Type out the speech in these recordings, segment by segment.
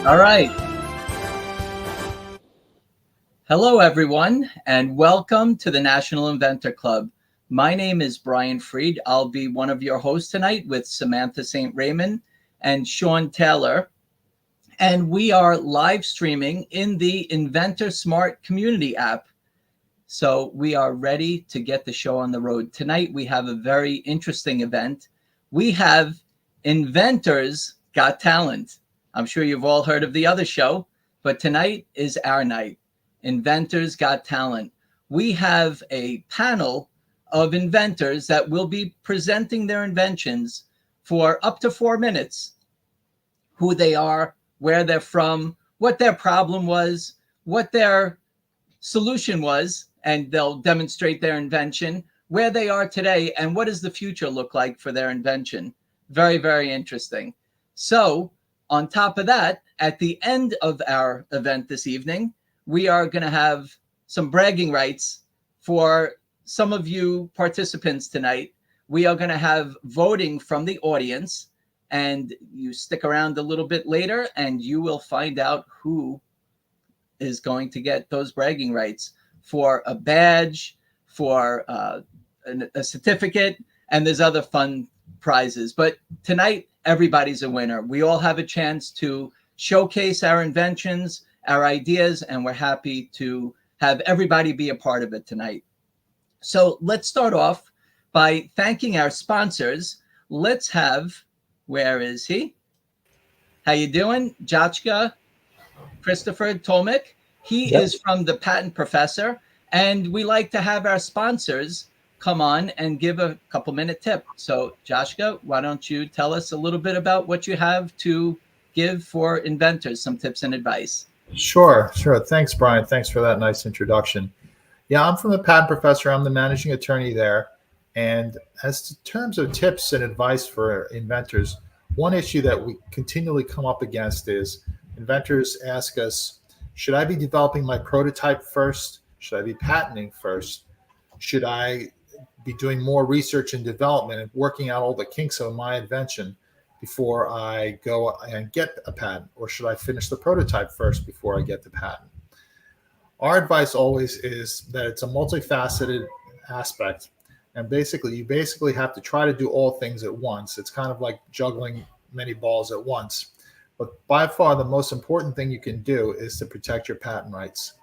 All right. Hello, everyone, and welcome to the National Inventor Club. My name is Brian Freed. I'll be one of your hosts tonight with Samantha St. Raymond and Sean Taylor. And we are live streaming in the Inventor Smart Community app. So we are ready to get the show on the road. Tonight, we have a very interesting event. We have Inventors Got Talent. I'm sure you've all heard of the other show, but tonight is our night. Inventors Got Talent. We have a panel of inventors that will be presenting their inventions for up to 4 minutes. Who they are, where they're from, what their problem was, what their solution was, and they'll demonstrate their invention, where they are today, and what does the future look like for their invention. Very, very interesting. So on top of that, at the end of our event this evening, we are going to have some bragging rights for some of you participants tonight. We are going to have voting from the audience, and you stick around a little bit later and you will find out who is going to get those bragging rights for a badge, for a certificate, and there's other fun prizes. But tonight, everybody's a winner. We all have a chance to showcase our inventions, our ideas, and we're happy to have everybody be a part of it tonight. So let's start off by thanking our sponsors. Let's have, where is he? How you doing? Jachka Christopher Tomic. He is from the Patent Professor, and we like to have our sponsors come on and give a couple-minute tip. So Jachka, why don't you tell us a little bit about what you have to give for inventors, some tips and advice? Sure. Thanks, Brian. Thanks for that nice introduction. Yeah, I'm from the Patent Professor. I'm the managing attorney there. And as to terms of tips and advice for inventors, one issue that we continually come up against is inventors ask us, should I be developing my prototype first? Should I be patenting first? Should I be doing more research and development and working out all the kinks of my invention before I go and get a patent? Or should I finish the prototype first before I get the patent? Our advice always is that it's a multifaceted aspect. And you basically have to try to do all things at once. It's kind of like juggling many balls at once. But by far, the most important thing you can do is to protect your patent rights.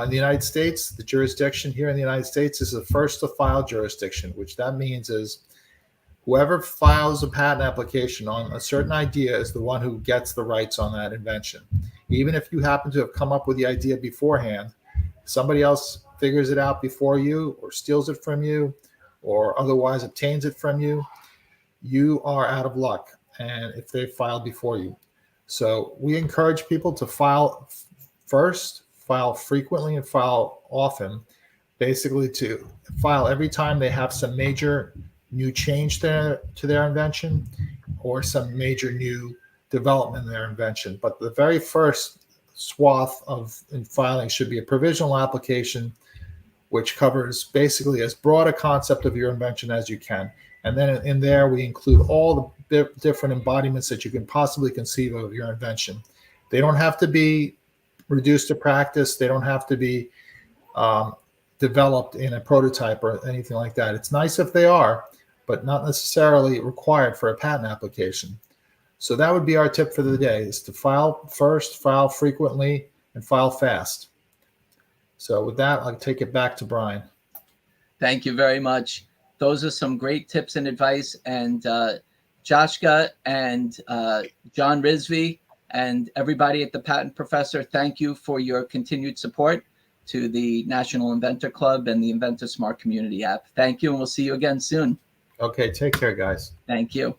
In the United States, the jurisdiction here in the United States is the first to file jurisdiction, which that means is whoever files a patent application on a certain idea is the one who gets the rights on that invention. Even if you happen to have come up with the idea beforehand, somebody else figures it out before you or steals it from you or otherwise obtains it from you, you are out of luck. And if they filed before you. So we encourage people to file first, file frequently, and file often, basically to file every time they have some major new change to their invention or some major new development in their invention. But the very first swath in filing should be a provisional application, which covers basically as broad a concept of your invention as you can. And then in there, we include all the different embodiments that you can possibly conceive of your invention. They don't have to be reduced to practice. They don't have to be developed in a prototype or anything like that. It's nice if they are, but not necessarily required for a patent application. So that would be our tip for the day, is to file first, file frequently, and file fast. So with that, I'll take it back to Brian. Thank you very much. Those are some great tips and advice. And Jachka and John Rizvi and everybody at the Patent Professor, thank you for your continued support to the National Inventor Club and the Inventor Smart Community app. Thank you, and we'll see you again soon. Okay, take care, guys. Thank you.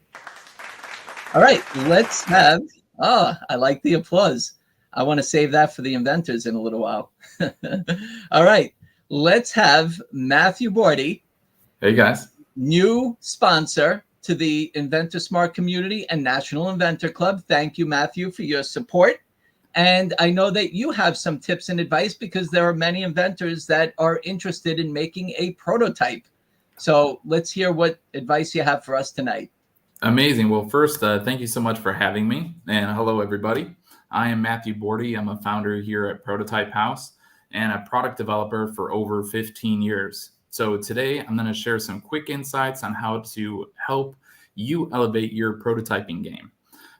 All right, let's have, I like the applause. I want to save that for the inventors in a little while. All right, let's have Matthew Bordy. Hey, guys. New sponsor to the Inventor Smart Community and National Inventor Club. Thank you, Matthew, for your support. And I know that you have some tips and advice because there are many inventors that are interested in making a prototype. So let's hear what advice you have for us tonight. Amazing. Well, first, thank you so much for having me. And hello, everybody. I am Matthew Bordy. I'm a founder here at Prototype House and a product developer for over 15 years. So today I'm going to share some quick insights on how to help you elevate your prototyping game.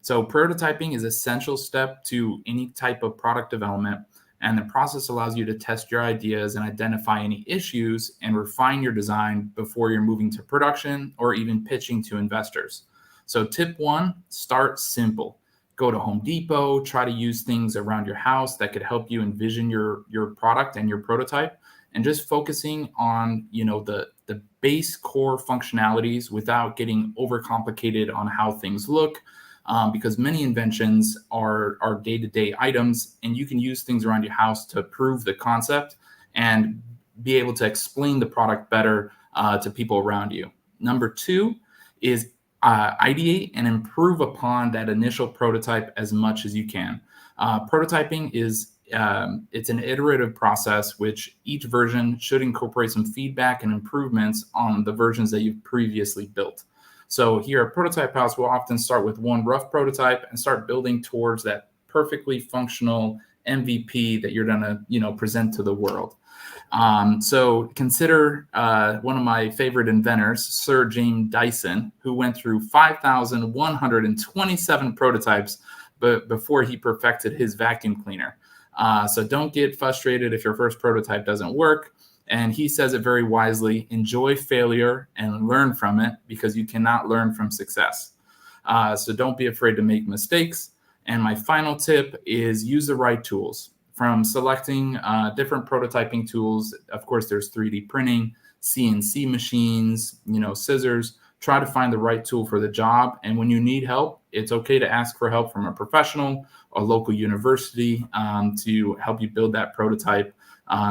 So prototyping is an essential step to any type of product development, and the process allows you to test your ideas and identify any issues and refine your design before you're moving to production or even pitching to investors. So tip one, start simple. Go to Home Depot, try to use things around your house that could help you envision your product and your prototype, and just focusing on, the base core functionalities without getting overcomplicated on how things look. Because many inventions are day-to-day items, and you can use things around your house to prove the concept and be able to explain the product better to people around you. Number two is ideate and improve upon that initial prototype as much as you can. Prototyping is it's an iterative process, which each version should incorporate some feedback and improvements on the versions that you've previously built. So here at Prototype House, we'll often start with one rough prototype and start building towards that perfectly functional MVP that you're going to, present to the world. So consider one of my favorite inventors, Sir James Dyson, who went through 5,127 prototypes before he perfected his vacuum cleaner. So don't get frustrated if your first prototype doesn't work. And he says it very wisely: enjoy failure and learn from it, because you cannot learn from success. So don't be afraid to make mistakes. And my final tip is use the right tools. From selecting different prototyping tools, of course, there's 3D printing, CNC machines, scissors. Try to find the right tool for the job. And when you need help, it's okay to ask for help from a professional or local university to help you build that prototype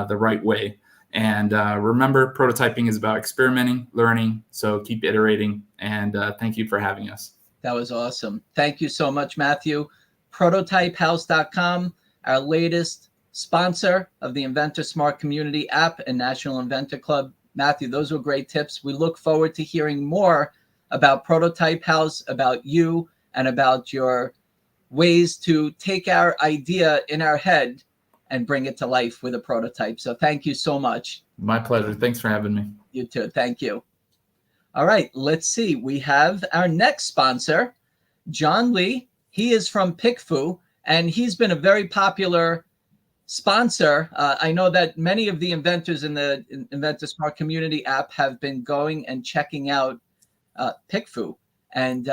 the right way. And remember, prototyping is about experimenting, learning, so keep iterating. And thank you for having us. That was awesome. Thank you so much, Matthew. Prototypehouse.com, our latest sponsor of the Inventor Smart Community app and National Inventor Club. Matthew, those were great tips. We look forward to hearing more about Prototype House, about you, and about your ways to take our idea in our head and bring it to life with a prototype. So thank you so much. My pleasure. Thanks for having me. You too. Thank you. All right, let's see. We have our next sponsor, John Lee. He is from PickFu, and he's been a very popular sponsor. I know that many of the inventors in the Inventor Smart Community app have been going and checking out PickFu. And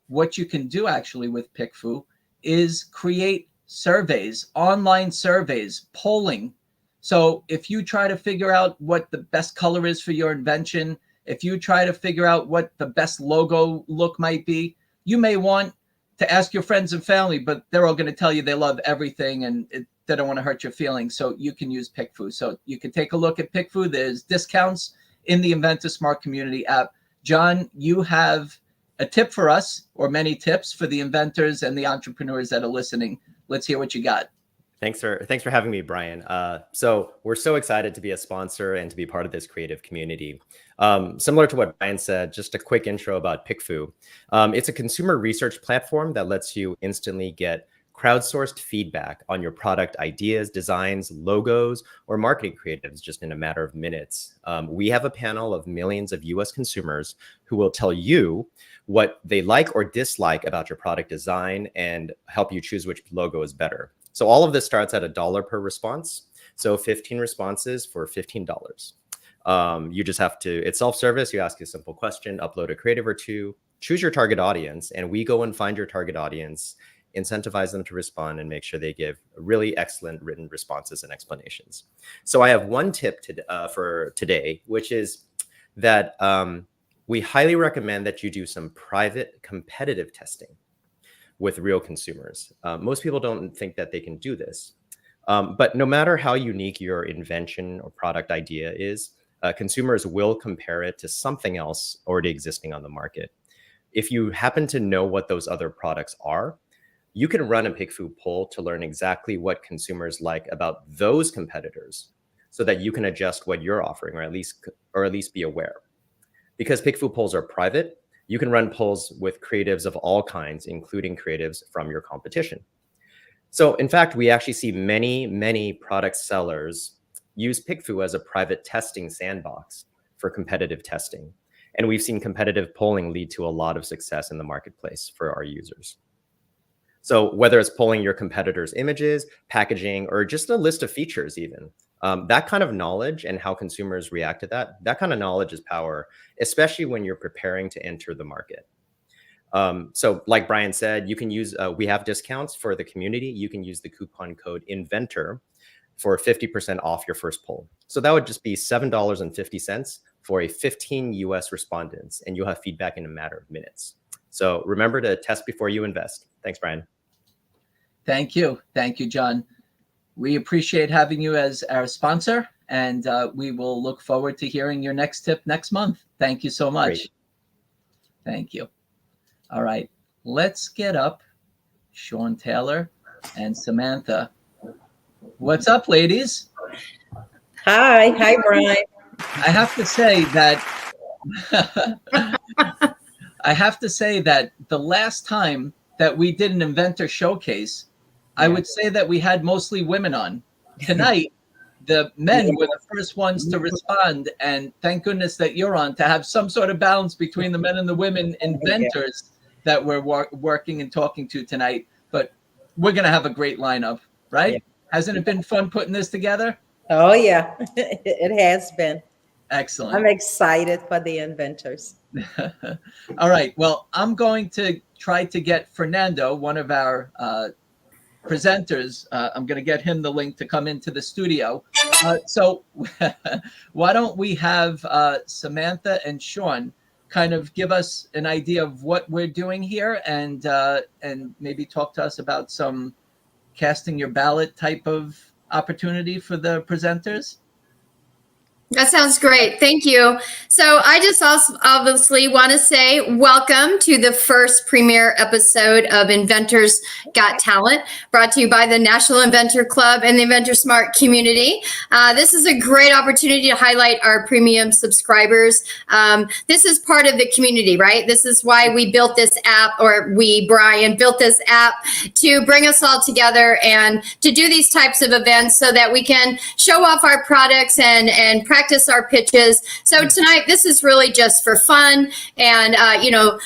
what you can do actually with PickFu is create surveys, online surveys, polling. So if you try to figure out what the best color is for your invention, if you try to figure out what the best logo look might be, you may want to ask your friends and family, but they're all going to tell you they love everything and they don't want to hurt your feelings. So you can use PickFu. So you can take a look at PickFu. There's discounts in the Inventor Smart Community app. John, you have a tip for us, or many tips for the inventors and the entrepreneurs that are listening. Let's hear what you got. Thanks for having me, Brian. So we're so excited to be a sponsor and to be part of this creative community. Similar to what Brian said, just a quick intro about PickFu. It's a consumer research platform that lets you instantly get crowdsourced feedback on your product ideas, designs, logos, or marketing creatives just in a matter of minutes. We have a panel of millions of US consumers who will tell you what they like or dislike about your product design and help you choose which logo is better. So all of this starts at $1 per response. So 15 responses for $15. You just have to, it's self-service. You ask a simple question, upload a creative or two, choose your target audience, and we go and find your target audience, incentivize them to respond, and make sure they give really excellent written responses and explanations. So I have one tip for today, which is that we highly recommend that you do some private competitive testing with real consumers. Most people don't think that they can do this. But no matter how unique your invention or product idea is, consumers will compare it to something else already existing on the market. If you happen to know what those other products are, you can run a PickFu poll to learn exactly what consumers like about those competitors so that you can adjust what you're offering, or at least be aware. Because PickFu polls are private, you can run polls with creatives of all kinds, including creatives from your competition. So in fact, we actually see many product sellers use PickFu as a private testing sandbox for competitive testing. And we've seen competitive polling lead to a lot of success in the marketplace for our users. So whether it's polling your competitors' images, packaging, or just a list of features even, that kind of knowledge and how consumers react to that kind of knowledge is power, especially when you're preparing to enter the market. So like Brian said, you can use, we have discounts for the community. You can use the coupon code INVENTOR for 50% off your first poll. So that would just be $7.50 for a 15 US respondents, and you'll have feedback in a matter of minutes. So remember to test before you invest. Thanks, Brian. Thank you. Thank you, John. We appreciate having you as our sponsor, and we will look forward to hearing your next tip next month. Thank you so much. Great. Thank you. All right, let's get up Sean Taylor and Samantha. What's up, ladies? Hi, Brian. I have to say that the last time that we did an Inventor Showcase, I would say that we had mostly women on. Tonight, the men were the first ones to respond, and thank goodness that you're on to have some sort of balance between the men and the women inventors that we're working and talking to tonight. But we're going to have a great lineup, right? Yeah. Hasn't it been fun putting this together? Oh, yeah, it has been. Excellent. I'm excited for the inventors. All right. Well, I'm going to try to get Fernando, one of our presenters. I'm going to get him the link to come into the studio. So why don't we have Samantha and Sean kind of give us an idea of what we're doing here, and maybe talk to us about some casting your ballot type of opportunity for the presenters? That sounds great. Thank you. So I just also obviously want to say welcome to the first premiere episode of Inventors Got Talent, brought to you by the National Inventor Club and the Inventor Smart community. This is a great opportunity to highlight our premium subscribers. This is part of the community, right? This is why we built this app, or Brian, built this app to bring us all together and to do these types of events so that we can show off our products and practice our pitches. So tonight, this is really just for fun. And,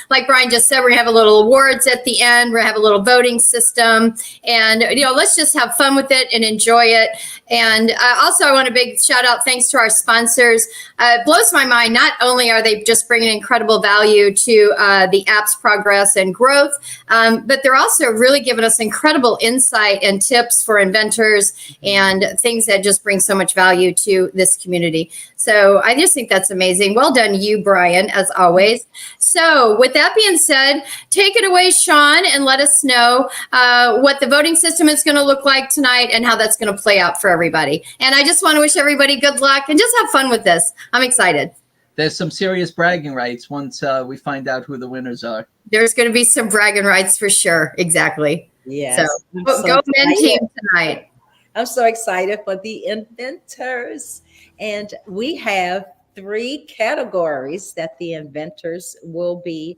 like Brian just said, we're gonna have a little awards at the end. We're gonna have a little voting system, and, let's just have fun with it and enjoy it. And also, I want a big shout out, thanks to our sponsors. It blows my mind. Not only are they just bringing incredible value to the app's progress and growth, but they're also really giving us incredible insight and tips for inventors and things that just bring so much value to this community. So I just think that's amazing. Well done, you, Brian, as always. So with that being said, take it away, Sean, and let us know what the voting system is going to look like tonight and how that's going to play out for everybody. And I just want to wish everybody good luck and just have fun with this. I'm excited. There's some serious bragging rights once we find out who the winners are. There's going to be some bragging rights for sure. Exactly. Yes. So go men team tonight. I'm so excited for the inventors. And we have 3 categories that the inventors will be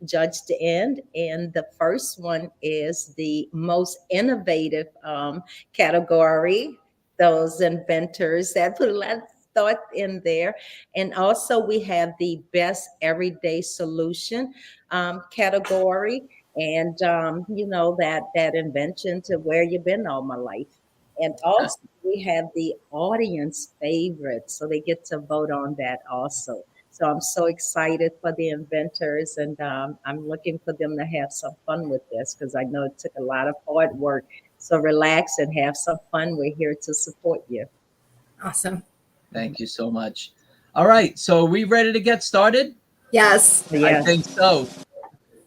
judged in. And the first one is the most innovative category. Those inventors that put a lot of thought in there. And also we have the best everyday solution category. And, that invention to where you've been all my life. And also we have the audience favorite, so they get to vote on that also. So I'm so excited for the inventors, and I'm looking for them to have some fun with this, because I know it took a lot of hard work. So relax and have some fun. We're here to support you. Awesome. Thank you so much. All right, so are we ready to get started? Yes. I think so.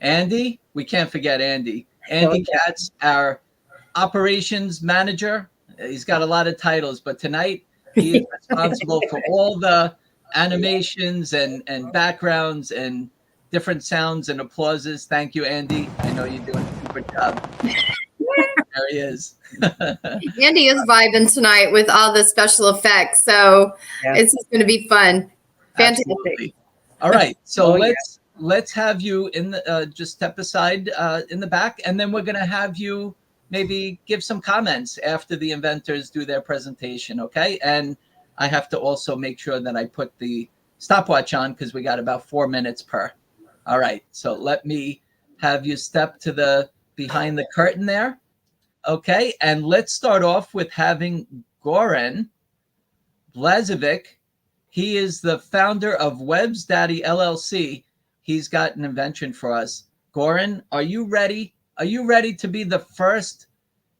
Andy, we can't forget Andy. Andy Katz, our operations manager. He's got a lot of titles, but tonight he is responsible for all the animations and backgrounds and different sounds and applauses. Thank you, Andy. I know you're doing a super job. There he is. Andy is vibing tonight with all the special effects, so it's going to be fun. Fantastic. Absolutely. All right, so let's have you in the just step aside in the back, and then we're going to have you maybe give some comments after the inventors do their presentation, okay? And I have to also make sure that I put the stopwatch on because we got about 4 minutes per. All right, so let me have you step to the behind the curtain there. Okay, and let's start off with having Goran Blazevic. He is the founder of Web's Daddy LLC. He's got an invention for us. Goran, are you ready? Are you ready to be the first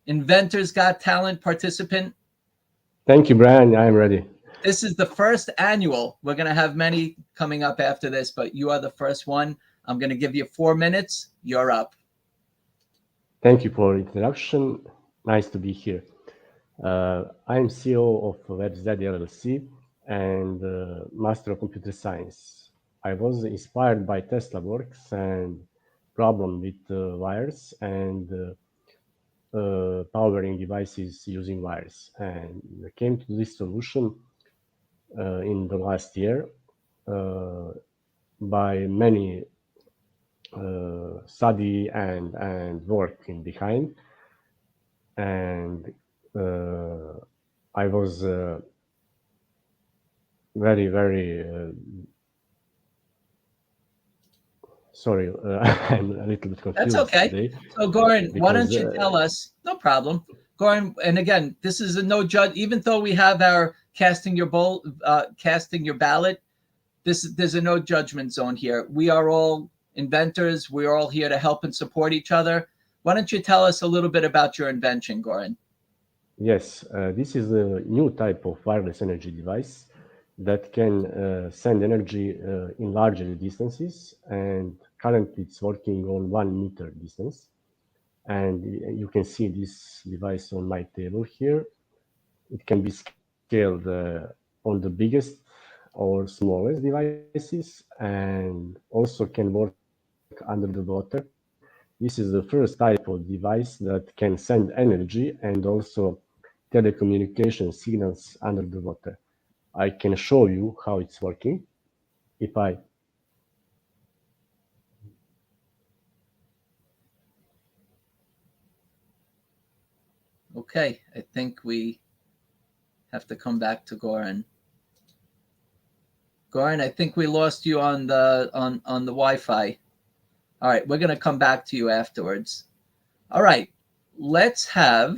Inventors Got Talent participant? Thank you, Brian. I'm ready. This is the first annual. We're going to have many coming up after this, but you are the first one. I'm going to give you 4 minutes. You're up. Thank you for the introduction. Nice to be here. I'm CEO of WebSDaddy LLC and Master of Computer Science. I was inspired by Tesla works and problem with wires and powering devices using wires. And I came to this solution in the last year by many study and working behind, and I was very sorry, I'm a little bit confused. That's okay. Today So Goran, why don't you tell us? No problem, Goran. And again, this is a no judge. Even though we have our casting your ballot, there's a no judgment zone here. We are all inventors. We're all here to help and support each other. Why don't you tell us a little bit about your invention, Goran? Yes, this is a new type of wireless energy device that can send energy in larger distances, and currently it's working on 1 meter distance. And you can see this device on my table here. It can be scaled on the biggest or smallest devices, and also can work under the water. This is the first type of device that can send energy and also telecommunication signals under the water. I can show you how it's working. If I Okay, I think we have to come back to Goran. Goran, I think we lost you on the Wi-Fi. All right, we're going to come back to you afterwards. All right, let's have,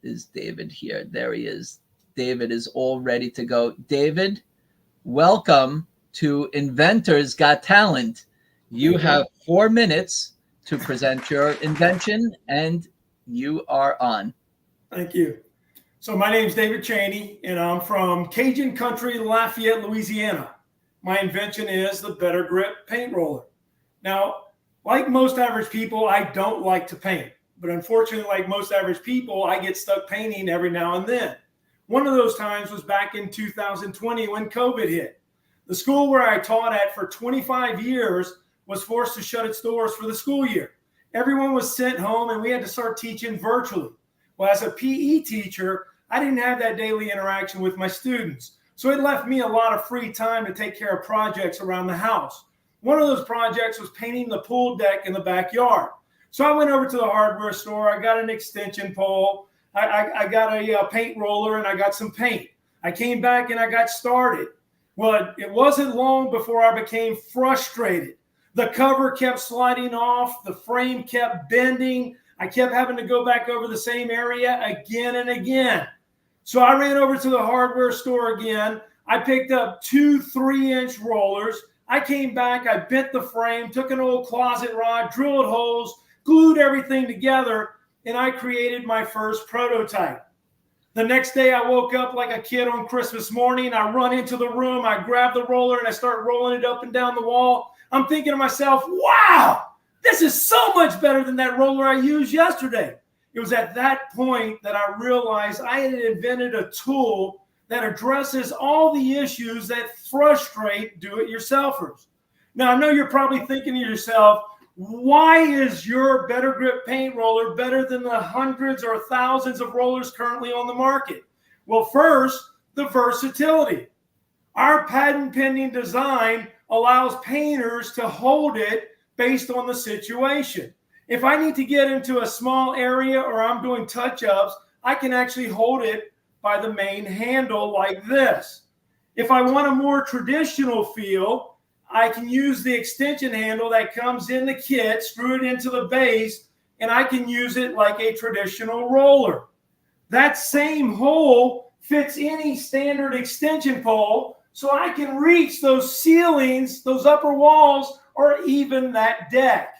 is David here? There he is. David is all ready to go. David, welcome to Inventors Got Talent. You have 4 minutes to present your invention, and you are on. Thank you. So my name is David Chaney, and I'm from Cajun Country, Lafayette, Louisiana. My invention is the Better Grip paint roller. Now, like most average people, I don't like to paint. But unfortunately, like most average people, I get stuck painting every now and then. One of those times was back in 2020 when COVID hit. The school where I taught at for 25 years was forced to shut its doors for the school year. Everyone was sent home and we had to start teaching virtually. Well, as a PE teacher, I didn't have that daily interaction with my students. So it left me a lot of free time to take care of projects around the house. One of those projects was painting the pool deck in the backyard. So I went over to the hardware store. I got an extension pole. I got a paint roller and I got some paint. I came back and I got started. Well, it wasn't long before I became frustrated. The cover kept sliding off. The frame kept bending. I kept having to go back over the same area again and again. So I ran over to the hardware store again. I picked up 2 3-inch rollers. I came back. I bent the frame, took an old closet rod, drilled holes, glued everything together, and I created my first prototype. The next day I woke up like a kid on Christmas morning. I run into the room, I grab the roller, and I start rolling it up and down the wall. I'm thinking to myself, wow, this is so much better than that roller I used yesterday. It was at that point that I realized I had invented a tool that addresses all the issues that frustrate do-it-yourselfers. Now, I know you're probably thinking to yourself, why is your Better Grip paint roller better than the hundreds or thousands of rollers currently on the market? Well, first, the versatility. Our patent-pending design allows painters to hold it based on the situation. If I need to get into a small area or I'm doing touch-ups, I can actually hold it by the main handle like this. If I want a more traditional feel, I can use the extension handle that comes in the kit, screw it into the base, and I can use it like a traditional roller. That same hole fits any standard extension pole, so I can reach those ceilings, those upper walls, or even that deck.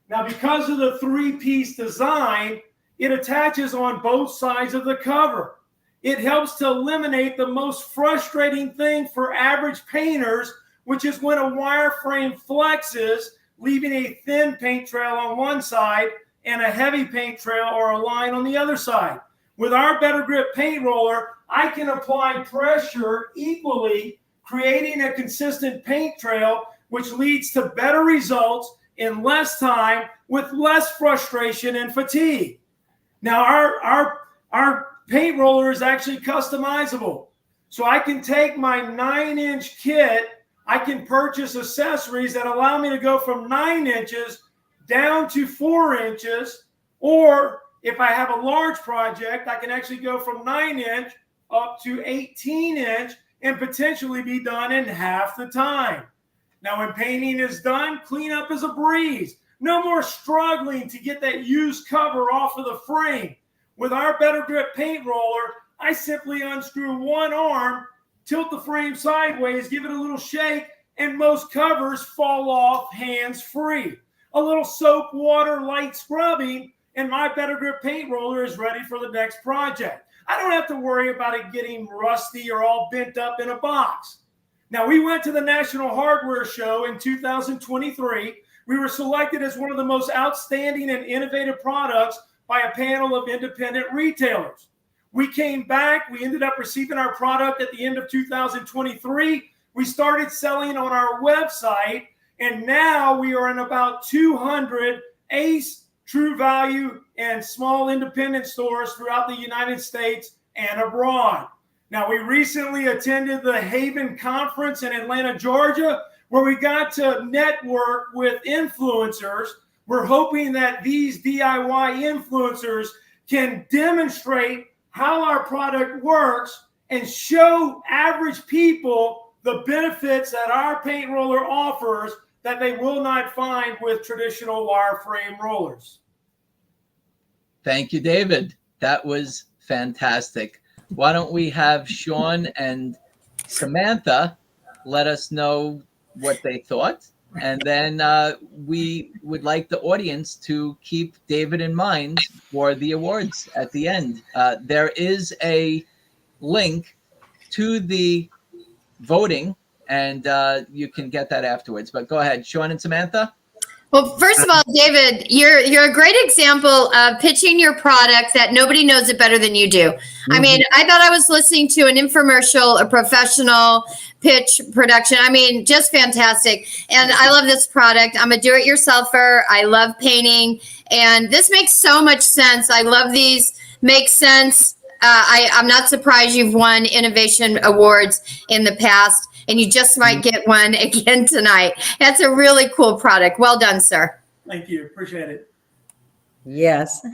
Now, because of the three-piece design, it attaches on both sides of the cover. It helps to eliminate the most frustrating thing for average painters, which is when a wireframe flexes, leaving a thin paint trail on one side and a heavy paint trail or a line on the other side. With our Better Grip paint roller, I can apply pressure equally, creating a consistent paint trail, which leads to better results in less time with less frustration and fatigue. Now, our paint roller is actually customizable. So I can take my 9-inch kit, I can purchase accessories that allow me to go from 9 inches down to 4 inches, or if I have a large project, I can actually go from 9-inch up to 18-inch and potentially be done in half the time. Now, when painting is done, cleanup is a breeze. No more struggling to get that used cover off of the frame. With our Better Grip paint roller, I simply unscrew one arm, tilt the frame sideways, give it a little shake, and most covers fall off hands-free. A little soap, water, light scrubbing, and my Better Grip paint roller is ready for the next project. I don't have to worry about it getting rusty or all bent up in a box. Now, we went to the National Hardware Show in 2023. We were selected as one of the most outstanding and innovative products by a panel of independent retailers. We came back. We ended up receiving our product at the end of 2023. We started selling on our website, and now we are in about 200 Ace, True Value, and small independent stores throughout the United States and abroad. Now, we recently attended the Haven Conference in Atlanta, Georgia, where we got to network with influencers. We're hoping that these DIY influencers can demonstrate how our product works and show average people the benefits that our paint roller offers that they will not find with traditional wireframe rollers. Thank you, David. That was fantastic. Why don't we have Sean and Samantha let us know what they thought, and then we would like the audience to keep David in mind for the awards at the end. There is a link to the voting, and you can get that afterwards. But go ahead, Sean and Samantha. Well, first of all, David, you're a great example of pitching your product that nobody knows it better than you do. Mm-hmm. I mean, I thought I was listening to an infomercial, a professional pitch production. I mean, just fantastic. And I love this product. I'm a do-it-yourselfer. I love painting. And this makes so much sense. I love these. Makes sense. I'm not surprised you've won innovation awards in the past, and you just might get one again tonight. That's a really cool product. Well done, sir. Thank you. Appreciate it. Yes,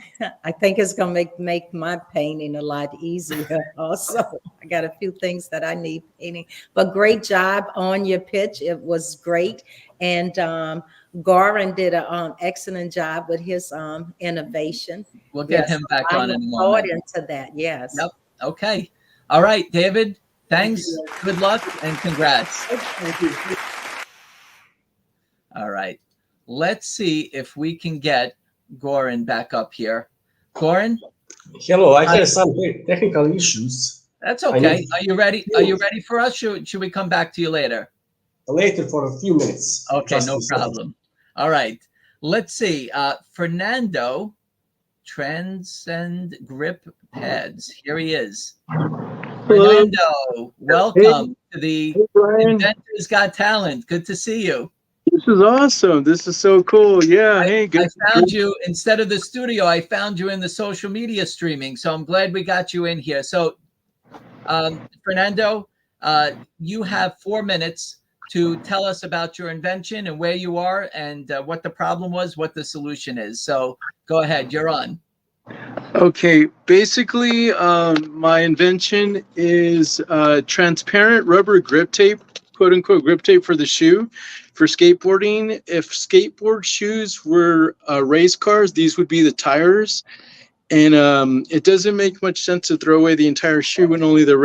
I think it's going to make my painting a lot easier also. I got a few things that I need painting, but great job on your pitch. It was great. And Goran did an excellent job with his innovation. We'll get him back on in a moment. I look forward to that, yes. Yep. Okay. All right, David, thanks. Good luck and congrats. Thank you. All right. Let's see if we can get Goran back up here. Goran? Hello, I had some technical issues. That's okay. Are you ready? Are you ready for us? Should we come back to you later? Later for a few minutes. Okay, no problem. All right. Let's see. Fernando, Transcend Grip Pads. Here he is. Fernando, welcome to the Inventors Got Talent. Good to see you. This is awesome. This is so cool. Yeah. Hey, good. I found you instead of the studio. I found you in the social media streaming. So I'm glad we got you in here. So, Fernando, you have 4 minutes to tell us about your invention and where you are and what the problem was, what the solution is. So go ahead, you're on. Okay, basically, my invention is transparent rubber grip tape, quote unquote grip tape for the shoe for skateboarding. If skateboard shoes were race cars, these would be the tires. And it doesn't make much sense to throw away the entire shoe when only the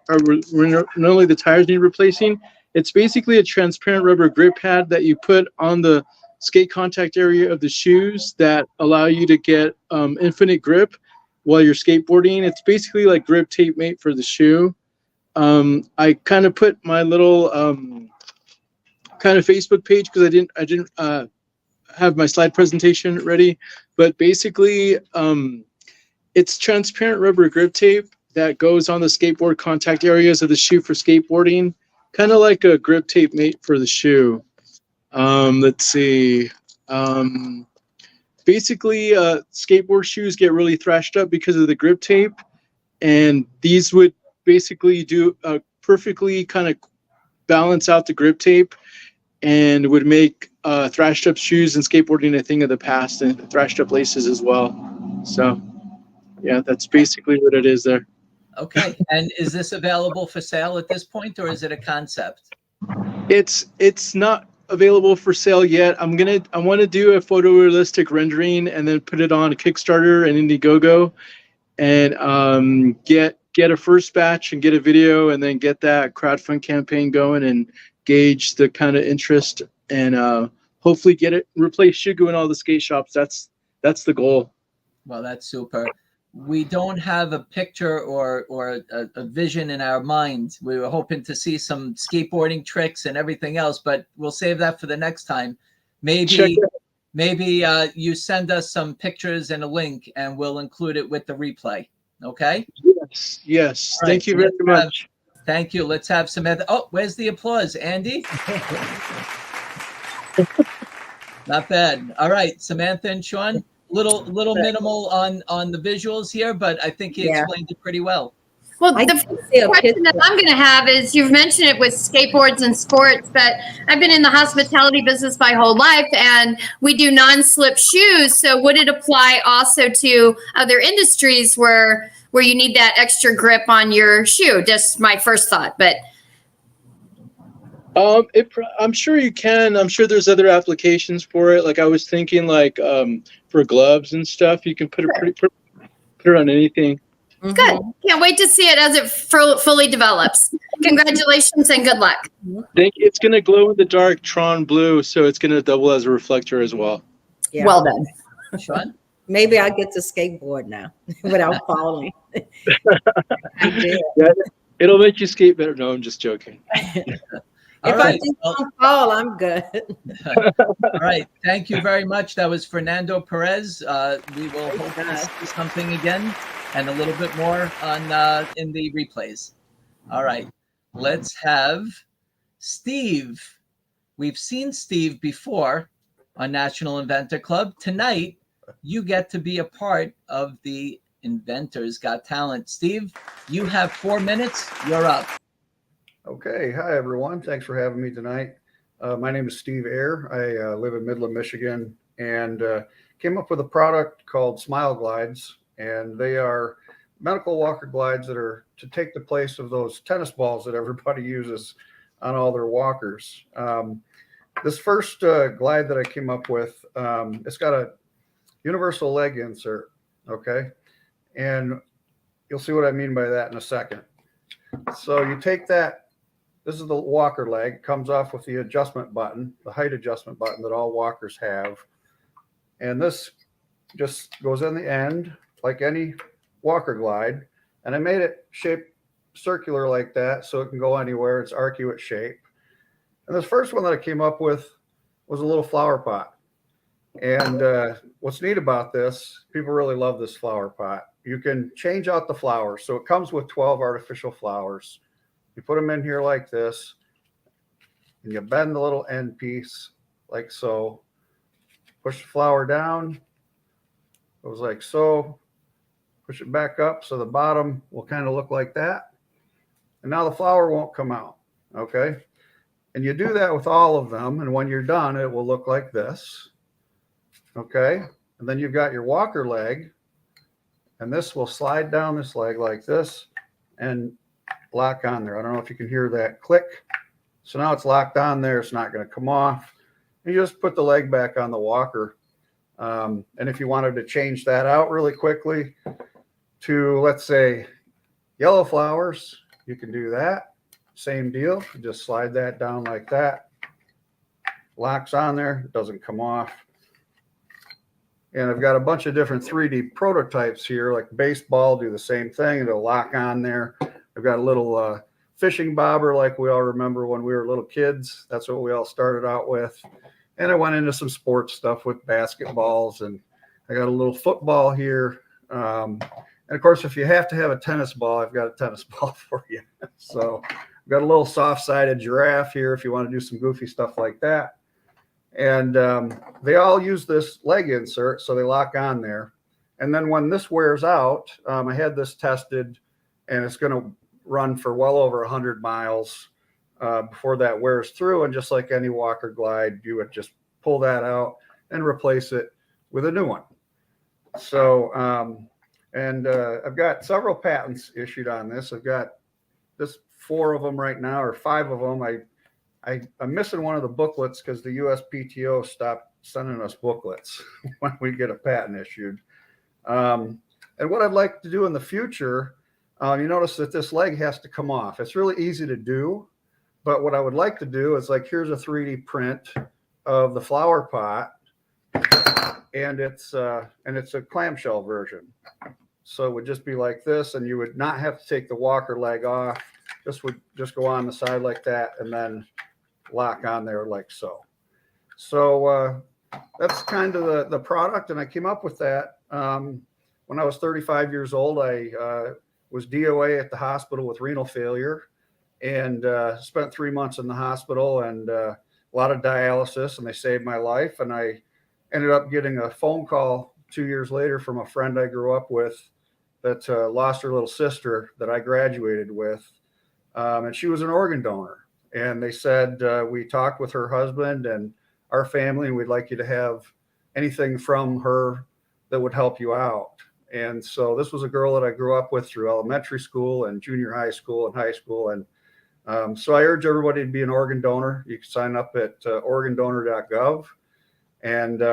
only the tires need replacing. It's basically a transparent rubber grip pad that you put on the skate contact area of the shoes that allow you to get infinite grip while you're skateboarding. It's basically like grip tape made for the shoe. I kind of put my little kind of Facebook page because I didn't have my slide presentation ready, but basically it's transparent rubber grip tape that goes on the skateboard contact areas of the shoe for skateboarding, kind of like a grip tape made for the shoe. Let's see. Basically, skateboard shoes get really thrashed up because of the grip tape, and these would basically do perfectly kind of balance out the grip tape and would make thrashed up shoes and skateboarding a thing of the past, and thrashed up laces as well. So yeah, that's basically what it is there. Okay. And is this available for sale at this point, or is it a concept? It's not available for sale yet. I want to do a photorealistic rendering and then put it on Kickstarter and Indiegogo, and get a first batch and get a video, and then get that crowdfund campaign going and gauge the kind of interest, and hopefully get it replace Shugu in all the skate shops. That's the goal. Well, that's super. We don't have a picture or a vision in our mind. We were hoping to see some skateboarding tricks and everything else, but we'll save that for the next time. Maybe you send us some pictures and a link, and we'll include it with the replay. Okay? Yes. Right, Thank you very much. Thank you. Let's have some other. Oh, where's the applause, Andy? Not bad. All right, Samantha and Sean. Little minimal on the visuals here, but I think he explained it pretty well. Well, the question that I'm going to have is, you've mentioned it with skateboards and sports, but I've been in the hospitality business my whole life, and we do non-slip shoes. So would it apply also to other industries where you need that extra grip on your shoe? Just my first thought, but. I'm sure you can. I'm sure there's other applications for it. Like I was thinking, like for gloves and stuff, you can put it on anything. Good. Can't wait to see it as it fully develops. Congratulations and good luck. Thank you. It's going to glow in the dark Tron blue, so it's going to double as a reflector as well. Yeah. Well done. Sean? Maybe I'll get to skateboard now without falling. Yeah, it'll make you skate better. No, I'm just joking. If I just don't fall, I'm good. All right. Thank you very much. That was Fernando Perez. We will hope to see something again and a little bit more on in the replays. All right. Let's have Steve. We've seen Steve before on National Inventor Club. Tonight, you get to be a part of the Inventors Got Talent. Steve, you have 4 minutes. You're up. Okay. Hi, everyone. Thanks for having me tonight. My name is Steve Ayre. I live in Midland, Michigan, and came up with a product called Smile Glides, and they are medical walker glides that are to take the place of those tennis balls that everybody uses on all their walkers. This first glide that I came up with, it's got a universal leg insert, okay? And you'll see what I mean by that in a second. So you take that. This is the walker leg, comes off with the adjustment button, the height adjustment button that all walkers have. And this just goes in the end like any walker glide. And I made it shaped circular like that so it can go anywhere. It's arcuate shape. And this first one that I came up with was a little flower pot. And what's neat about this, people really love this flower pot. You can change out the flowers. So it comes with 12 artificial flowers. You put them in here like this, and you bend the little end piece like so. Push the flower down, goes like so. Push it back up so the bottom will kind of look like that. And now the flower won't come out, okay? And you do that with all of them. And when you're done, it will look like this. Okay. And then you've got your walker leg. And this will slide down this leg like this and lock on there. I don't know if you can hear that click. So now it's locked on there. It's not going to come off. You just put the leg back on the walker. And if you wanted to change that out really quickly to, let's say, yellow flowers, you can do that. Same deal. Just slide that down like that. Locks on there. It doesn't come off. And I've got a bunch of different 3D prototypes here, like baseball, do the same thing. It'll lock on there. I've got a little fishing bobber like we all remember when we were little kids. That's what we all started out with. And I went into some sports stuff with basketballs, and I got a little football here. And of course, if you have to have a tennis ball, I've got a tennis ball for you. So I've got a little soft-sided giraffe here if you want to do some goofy stuff like that. And they all use this leg insert, so they lock on there. And then when this wears out, I had this tested, and it's going to run for well over 100 miles before that wears through. And just like any walker glide, you would just pull that out and replace it with a new one. So, I've got several patents issued on this. I've got 4 of them right now, or 5 of them. I'm missing one of the booklets because the USPTO stopped sending us booklets when we get a patent issued. And what I'd like to do in the future, you notice that this leg has to come off. It's really easy to do, but what I would like to do is, like, here's a 3D print of the flower pot, and it's a clamshell version. So it would just be like this, and you would not have to take the walker leg off. This would just go on the side like that, and then lock on there like so. So that's kind of the product, and I came up with that when I was 35 years old. I was DOA at the hospital with renal failure, and spent 3 months in the hospital, and a lot of dialysis, and they saved my life. And I ended up getting a phone call 2 years later from a friend I grew up with that lost her little sister that I graduated with, and she was an organ donor. And they said, we talked with her husband and our family, and we'd like you to have anything from her that would help you out. And so this was a girl that I grew up with through elementary school and junior high school and high school. And so I urge everybody to be an organ donor. You can sign up at organdonor.gov. And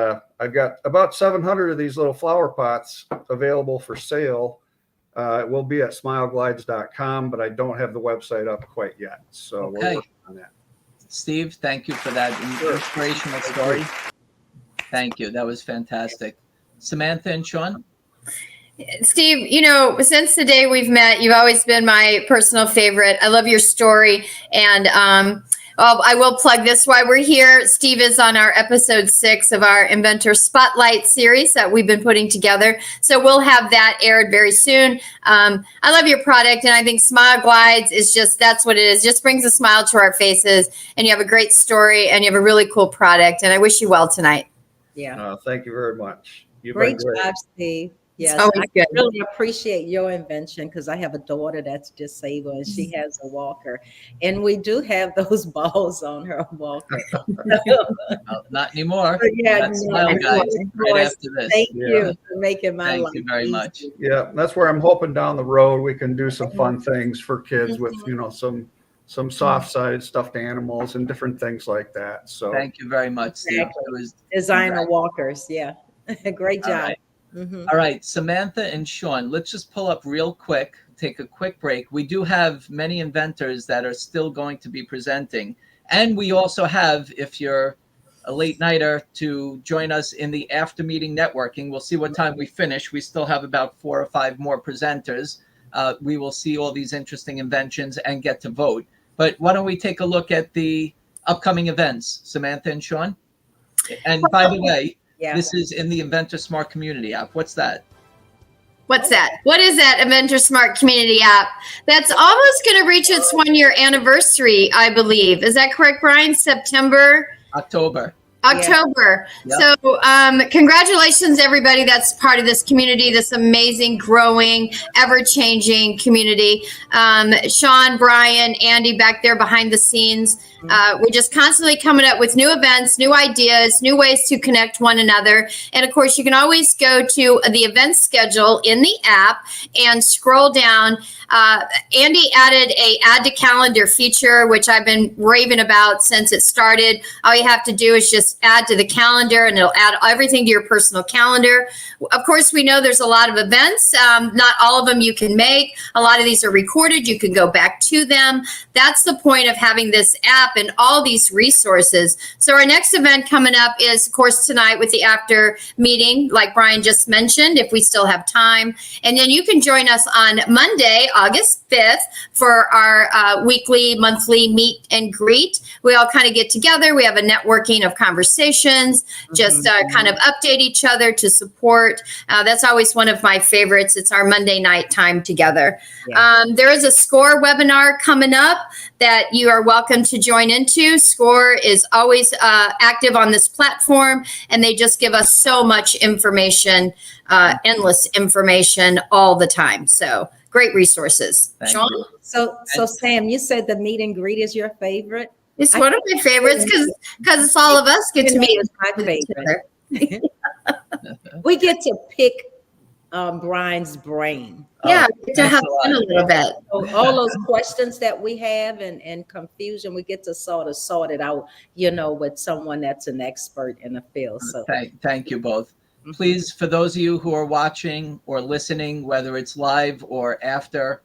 I've got about 700 of these little flower pots available for sale. It will be at smileglides.com, but I don't have the website up quite yet. So we're working on that. Steve, thank you for that inspirational story. Thank you. That was fantastic. Samantha and Sean? Steve, since the day we've met, you've always been my personal favorite. I love your story. And I will plug this while we're here. Steve is on our episode 6 of our Inventor Spotlight series that we've been putting together. So we'll have that aired very soon. I love your product, and I think Smile Glides is that's what it is. Just brings a smile to our faces, and you have a great story, and you have a really cool product, and I wish you well tonight. Yeah. Thank you very much. Great job, Steve. Yes, I really appreciate your invention, because I have a daughter that's disabled and she has a walker, and we do have those balls on her walker. Well, not anymore. Smile Guys right after this. Thank you for making my life. Thank you very much. Yeah, that's where I'm hoping down the road we can do some fun things for kids with some soft-sided stuffed animals and different things like that. So thank you very much, Steve. Exactly. It was designer walkers. Yeah, great job. All right. All right, Samantha and Sean, let's just pull up real quick, take a quick break. We do have many inventors that are still going to be presenting. And we also have, if you're a late nighter, to join us in the after meeting networking. We'll see what time we finish. We still have about 4 or 5 more presenters. We will see all these interesting inventions and get to vote. But why don't we take a look at the upcoming events, Samantha and Sean? And by the way, this is in the Inventor Smart Community app. What's that? What's that? What is that Inventor Smart Community app? That's almost going to reach its 1-year anniversary, I believe. Is that correct, Brian? October. Yeah. So congratulations, everybody that's part of this community, this amazing, growing, ever-changing community. Sean, Brian, Andy back there behind the scenes. We're just constantly coming up with new events, new ideas, new ways to connect one another. And of course, you can always go to the event schedule in the app and scroll down. Andy added a add to calendar feature, which I've been raving about since it started. All you have to do is just add to the calendar and it'll add everything to your personal calendar. Of course, we know there's a lot of events. Not all of them you can make. A lot of these are recorded. You can go back to them. That's the point of having this app and all these resources. So our next event coming up is, of course, tonight with the after meeting, like Brian just mentioned, if we still have time. And then you can join us on Monday, August 5th, for our weekly, monthly meet and greet. We all kind of get together. We have a networking of conversations, just kind of update each other to support. That's always one of my favorites. It's our Monday night time together. Yeah. There is a SCORE webinar coming up that you are welcome to join into. SCORE is always active on this platform, and they just give us so much information, endless information all the time. So great resources. Sean? So Sam, you said the meet and greet is your favorite? It's one of my favorites because it's all of us get to meet. It's my favorite. We get to pick Brian's brain. Yeah, to have fun a little bit. So all those questions that we have and confusion, we get to sort it out, with someone that's an expert in the field. So thank you both. Please, for those of you who are watching or listening, whether it's live or after,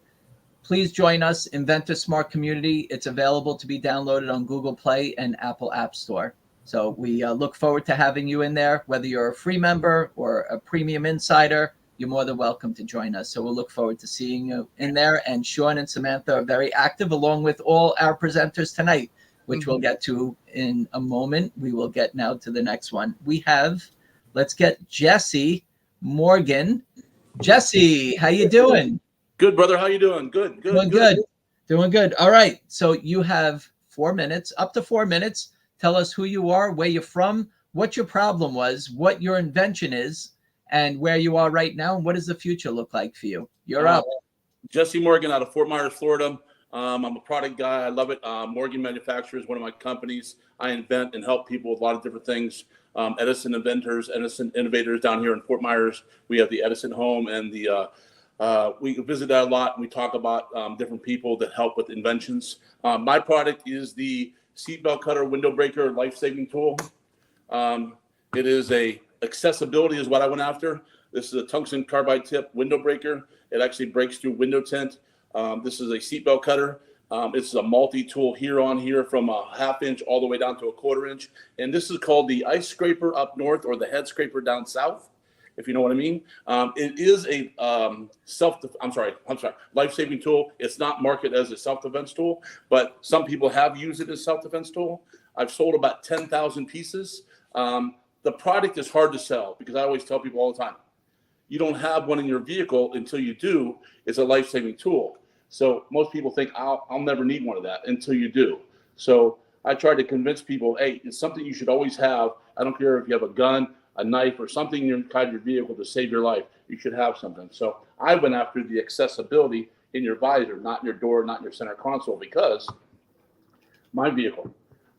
please join us, Inventor Smart Community. It's available to be downloaded on Google Play and Apple App Store. So we look forward to having you in there, whether you're a free member or a premium insider. You're more than welcome to join us. So we'll look forward to seeing you in there. And Sean and Samantha are very active, along with all our presenters tonight, which we'll get to in a moment. We will get now to the next one. Let's get Jesse Morgan. Jesse, how you doing? Good, brother. How you doing? Good. Doing good. All right. So you have 4 minutes, up to 4 minutes. Tell us who you are, where you're from, what your problem was, what your invention is, and where you are right now, and what does the future look like for you? You're up. Jesse Morgan out of Fort Myers, Florida. I'm a product guy. I love it. Morgan Manufacturers, one of my companies. I invent and help people with a lot of different things. Edison Inventors, Edison Innovators down here in Fort Myers. We have the Edison Home and we visit that a lot, and we talk about different people that help with inventions. My product is the seatbelt cutter window breaker life-saving tool. It is accessibility is what I went after. This is a tungsten carbide tip window breaker. It actually breaks through window tint. This is a seatbelt cutter. It's a multi-tool here from a 1/2 inch all the way down to a 1/4 inch. And this is called the ice scraper up north, or the head scraper down south, if you know what I mean. It is a life-saving tool. It's not marketed as a self-defense tool, but some people have used it as a self-defense tool. I've sold about 10,000 pieces. The product is hard to sell because I always tell people all the time, you don't have one in your vehicle until you do. It's a life-saving tool. So most people think I'll never need one of that until you do. So I try to convince people, hey, it's something you should always have. I don't care if you have a gun, a knife, or something inside your vehicle to save your life. You should have something. So I went after the accessibility in your visor, not in your door, not in your center console, because my vehicle,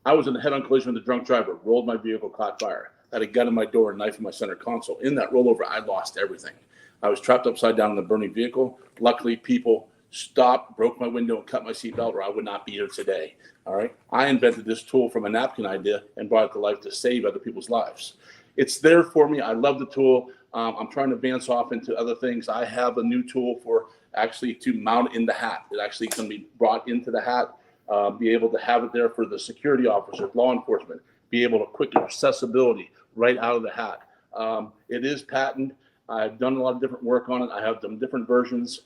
I was in a head-on collision with a drunk driver, rolled my vehicle, caught fire. I had a gun in my door, a knife in my center console. In that rollover, I lost everything. I was trapped upside down in the burning vehicle. Luckily, people stopped, broke my window, and cut my seatbelt, or I would not be here today. All right. I invented this tool from a napkin idea and brought it to life to save other people's lives. It's there for me. I love the tool. I'm trying to advance off into other things. I have a new tool for actually to mount in the hat. It actually can be brought into the hat, be able to have it there for the security officers, law enforcement, be able to quick accessibility right out of the hat. It is patented. I've done a lot of different work on it. I have done different versions.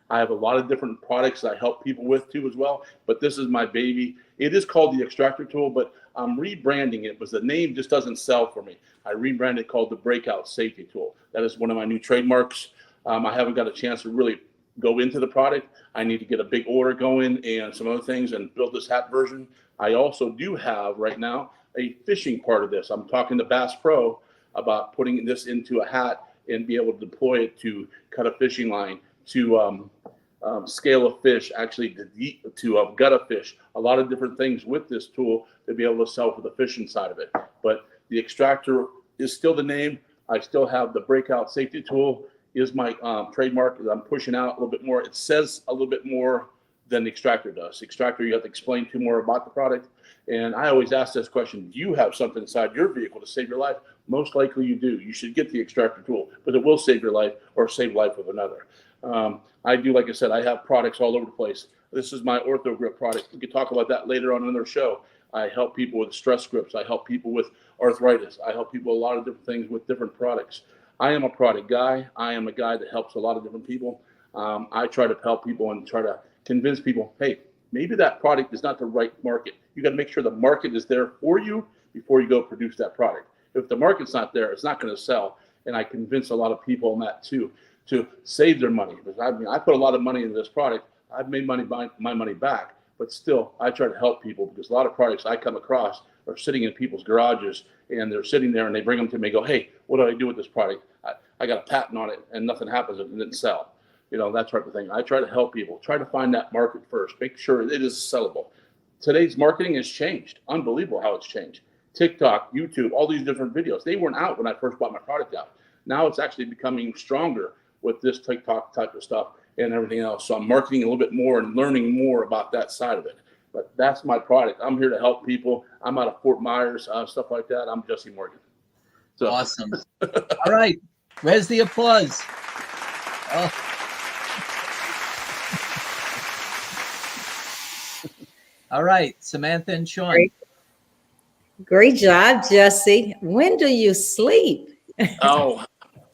I have a lot of different products that I help people with too as well, but this is my baby. It is called the extractor tool, but I'm rebranding it because the name just doesn't sell for me. I rebranded it called the breakout safety tool. That is one of my new trademarks. I haven't got a chance to really go into the product. I need to get a big order going and some other things and build this hat version. I also do have right now a fishing part of this. I'm talking to Bass Pro about putting this into a hat and be able to deploy it to cut a fishing line, to scale a fish, actually to gut a fish, a lot of different things with this tool to be able to sell for the fishing side of it. But the extractor is still the name. I still have the breakout safety tool is my trademark. I'm pushing out a little bit more. It says a little bit more than the extractor does. Extractor, you have to explain to more about the product. And I always ask this question, do you have something inside your vehicle to save your life? Most likely you do. You should get the extractor tool, but it will save your life or save life of another. I do, like I said, I have products all over the place. This is my Ortho Grip product. We could talk about that later on in another show. I help people with stress grips. I help people with arthritis. I help people a lot of different things with different products. I am a product guy. I am a guy that helps a lot of different people. I try to help people and try to convince people, hey, maybe that product is not the right market. You got to make sure the market is there for you before you go produce that product. If the market's not there, it's not going to sell. And I convince a lot of people on that too, to save their money. Because I put a lot of money into this product. I've made my money back, but still I try to help people because a lot of products I come across are sitting in people's garages and they're sitting there and they bring them to me and go, hey, what do I do with this product? I got a patent on it and nothing happens and it didn't sell. You know, that type of thing. I try to help people, try to find that market first, make sure it is sellable. Today's marketing has changed. Unbelievable how it's changed. TikTok, YouTube, all these different videos. They weren't out when I first brought my product out. Now it's actually becoming stronger with this TikTok type of stuff and everything else. So I'm marketing a little bit more and learning more about that side of it. But that's my product. I'm here to help people. I'm out of Fort Myers, stuff like that. I'm Jesse Morgan. So. Awesome. All right. Where's the applause? Oh. All right, Samantha and Sean. Great job, Jesse. When do you sleep? Oh,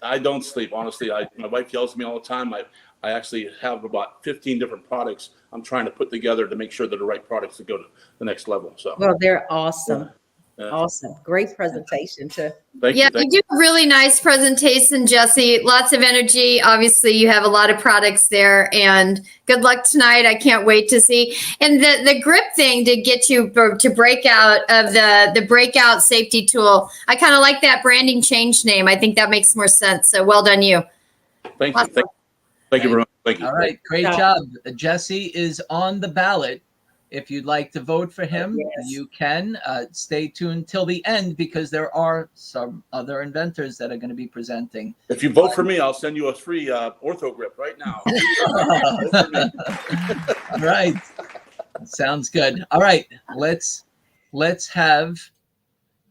I don't sleep. Honestly, my wife yells at me all the time. I actually have about 15 different products I'm trying to put together to make sure they're the right products to go to the next level. So, well, they're awesome. Yeah. Awesome. Great presentation too. Thank you. Thank you do a really nice presentation, Jesse. Lots of energy. Obviously, you have a lot of products there, and good luck tonight. I can't wait to see. And the grip thing to get you to break out of the breakout safety tool. I kind of like that branding change name. I think that makes more sense. So well done, you. Thank you. Thank you very much. Thank you. All right, great job. Jesse is on the ballot. If you'd like to vote for him, yes, you can. Stay tuned till the end because there are some other inventors that are going to be presenting. If you vote for me, I'll send you a free Ortho Grip right now. All right. Sounds good. All right. Let's have,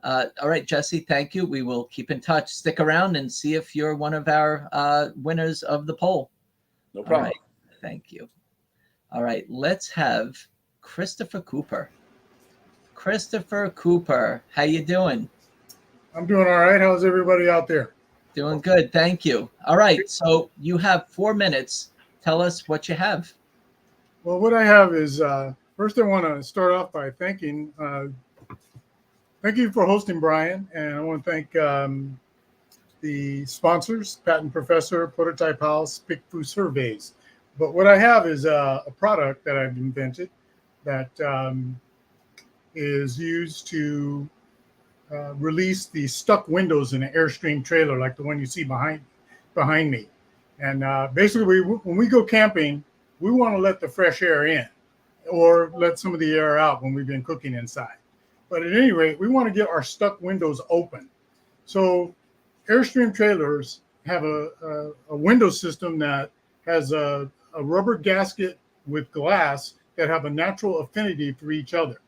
all right, Jesse, thank you. We will keep in touch. Stick around and see if you're one of our winners of the poll. No problem. All right. Thank you. All right. Let's have Christopher Cooper. Christopher Cooper, how you doing? I'm doing all right. How's everybody out there? Doing good, thank you. All right, so you have 4 minutes. Tell us what you have. Well, what I have is, first I want to start off by thank you for hosting, Brian, and I want to thank the sponsors, Patent Professor, Prototype House, PickFu Surveys. But what I have is a product that I've invented that is used to release the stuck windows in an Airstream trailer like the one you see behind me. And basically, when we go camping, we want to let the fresh air in or let some of the air out when we've been cooking inside. But at any rate, we want to get our stuck windows open. So Airstream trailers have a window system that has a rubber gasket with glass that have a natural affinity for each other.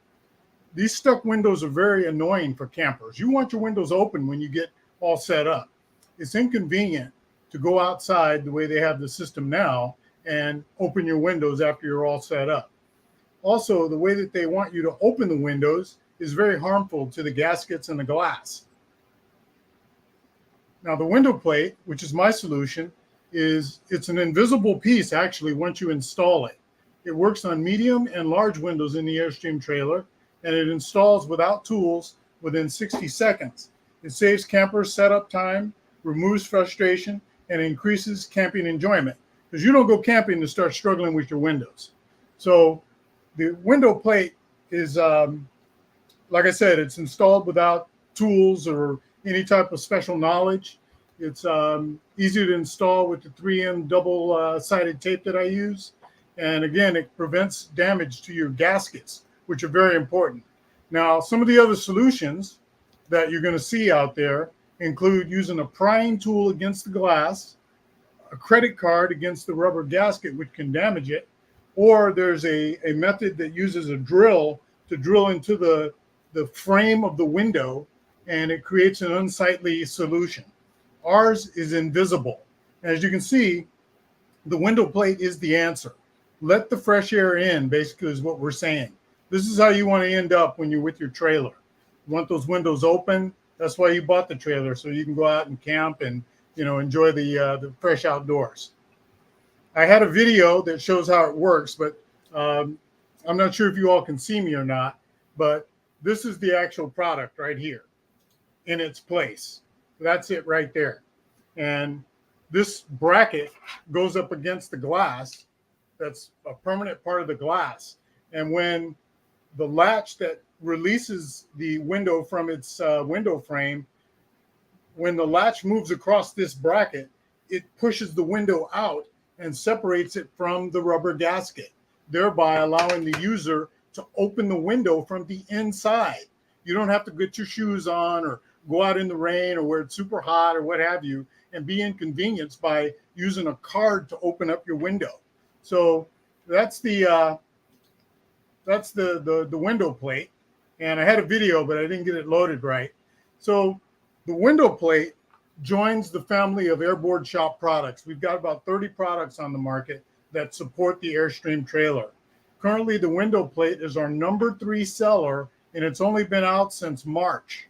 These stuck windows are very annoying for campers. You want your windows open when you get all set up. It's inconvenient to go outside the way they have the system now and open your windows after you're all set up. Also, the way that they want you to open the windows is very harmful to the gaskets and the glass. Now, the window plate, which is my solution, it's an invisible piece actually once you install it. It works on medium and large windows in the Airstream trailer, and it installs without tools within 60 seconds. It saves campers setup time, removes frustration, and increases camping enjoyment because you don't go camping to start struggling with your windows. So the window plate is, like I said, it's installed without tools or any type of special knowledge. It's easy to install with the 3M double-sided tape that I use. And again, it prevents damage to your gaskets, which are very important. Now, some of the other solutions that you're going to see out there include using a prying tool against the glass, a credit card against the rubber gasket, which can damage it, or there's a method that uses a drill to drill into the frame of the window, and it creates an unsightly solution. Ours is invisible. As you can see, the window plate is the answer. Let the fresh air in, basically, is what we're saying. This is how you want to end up when you're with your trailer. You want those windows open. That's why you bought the trailer, so you can go out and camp and, you know, enjoy the fresh outdoors. I had a video that shows how it works, but I'm not sure if you all can see me or not, but this is the actual product right here in its place. That's it right there. And this bracket goes up against the glass. That's a permanent part of the glass. And when the latch that releases the window from its window frame, when the latch moves across this bracket, it pushes the window out and separates it from the rubber gasket, thereby allowing the user to open the window from the inside. You don't have to get your shoes on or go out in the rain or where it's super hot or what have you, and be inconvenienced by using a card to open up your window. So that's the window plate. And I had a video, but I didn't get it loaded right. So the window plate joins the family of Airboard Shop products. We've got about 30 products on the market that support the Airstream trailer. Currently, the window plate is our #3 seller, and it's only been out since March.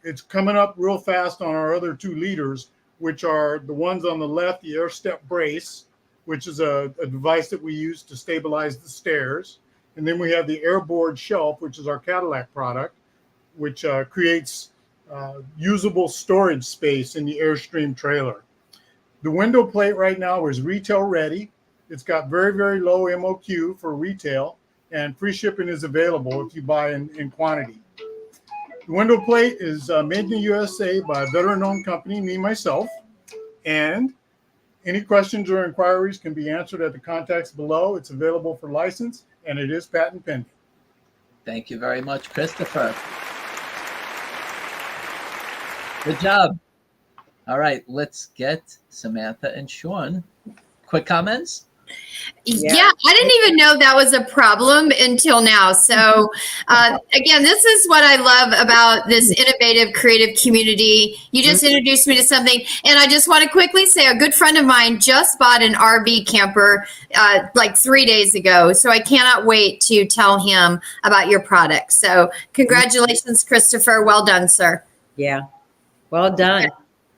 It's coming up real fast on our other 2 leaders, which are the ones on the left, the Air Step Brace, which is a device that we use to stabilize the stairs. And then we have the Airboard Shelf, which is our Cadillac product, which creates usable storage space in the Airstream trailer. The window plate right now is retail ready. It's got very, very low MOQ for retail, and free shipping is available if you buy in quantity. The window plate is made in the USA by a veteran-owned company, me, myself, and any questions or inquiries can be answered at the contacts below. It's available for license, and it is patent pending. Thank you very much, Christopher. Good job. All right, let's get Samantha and Sean. Quick comments? Yeah, I didn't even know that was a problem until now. So again, this is what I love about this innovative, creative community. You just introduced me to something, and I just want to quickly say a good friend of mine just bought an RV camper like 3 days ago. So I cannot wait to tell him about your product. So congratulations, Christopher. Well done, sir. Yeah, well done. Okay.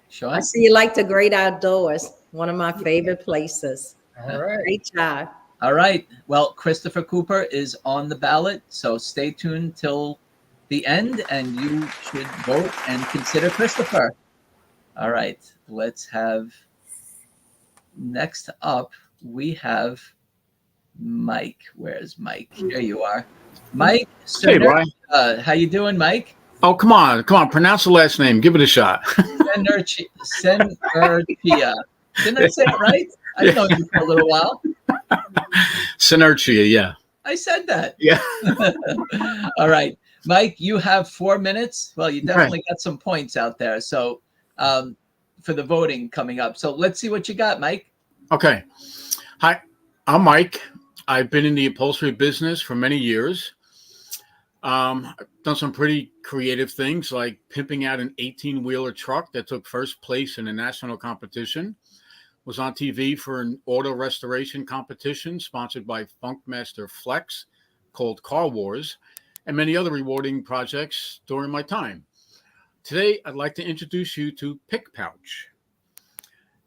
Sean? I see you like the great outdoors. One of my favorite places. All right. Great job. All right. Well, Christopher Cooper is on the ballot, so stay tuned till the end, and you should vote and consider Christopher. All right. Let's have next up. We have Mike. Where's Mike? There you are, Mike. Hey, Brian. How you doing, Mike? Oh, come on. Pronounce the last name. Give it a shot. Senerchia. Didn't I say it right? I've known you for a little while. Senerchia, yeah. I said that. Yeah. All right. Mike, you have 4 minutes. Well, you definitely got some points out there. So for the voting coming up. So let's see what you got, Mike. Okay. Hi, I'm Mike. I've been in the upholstery business for many years. I've done some pretty creative things like pimping out an 18-wheeler truck that took first place in a national competition. Was on TV for an auto restoration competition sponsored by Funkmaster Flex called Car Wars, and many other rewarding projects during my time. Today, I'd like to introduce you to PICC Pouch.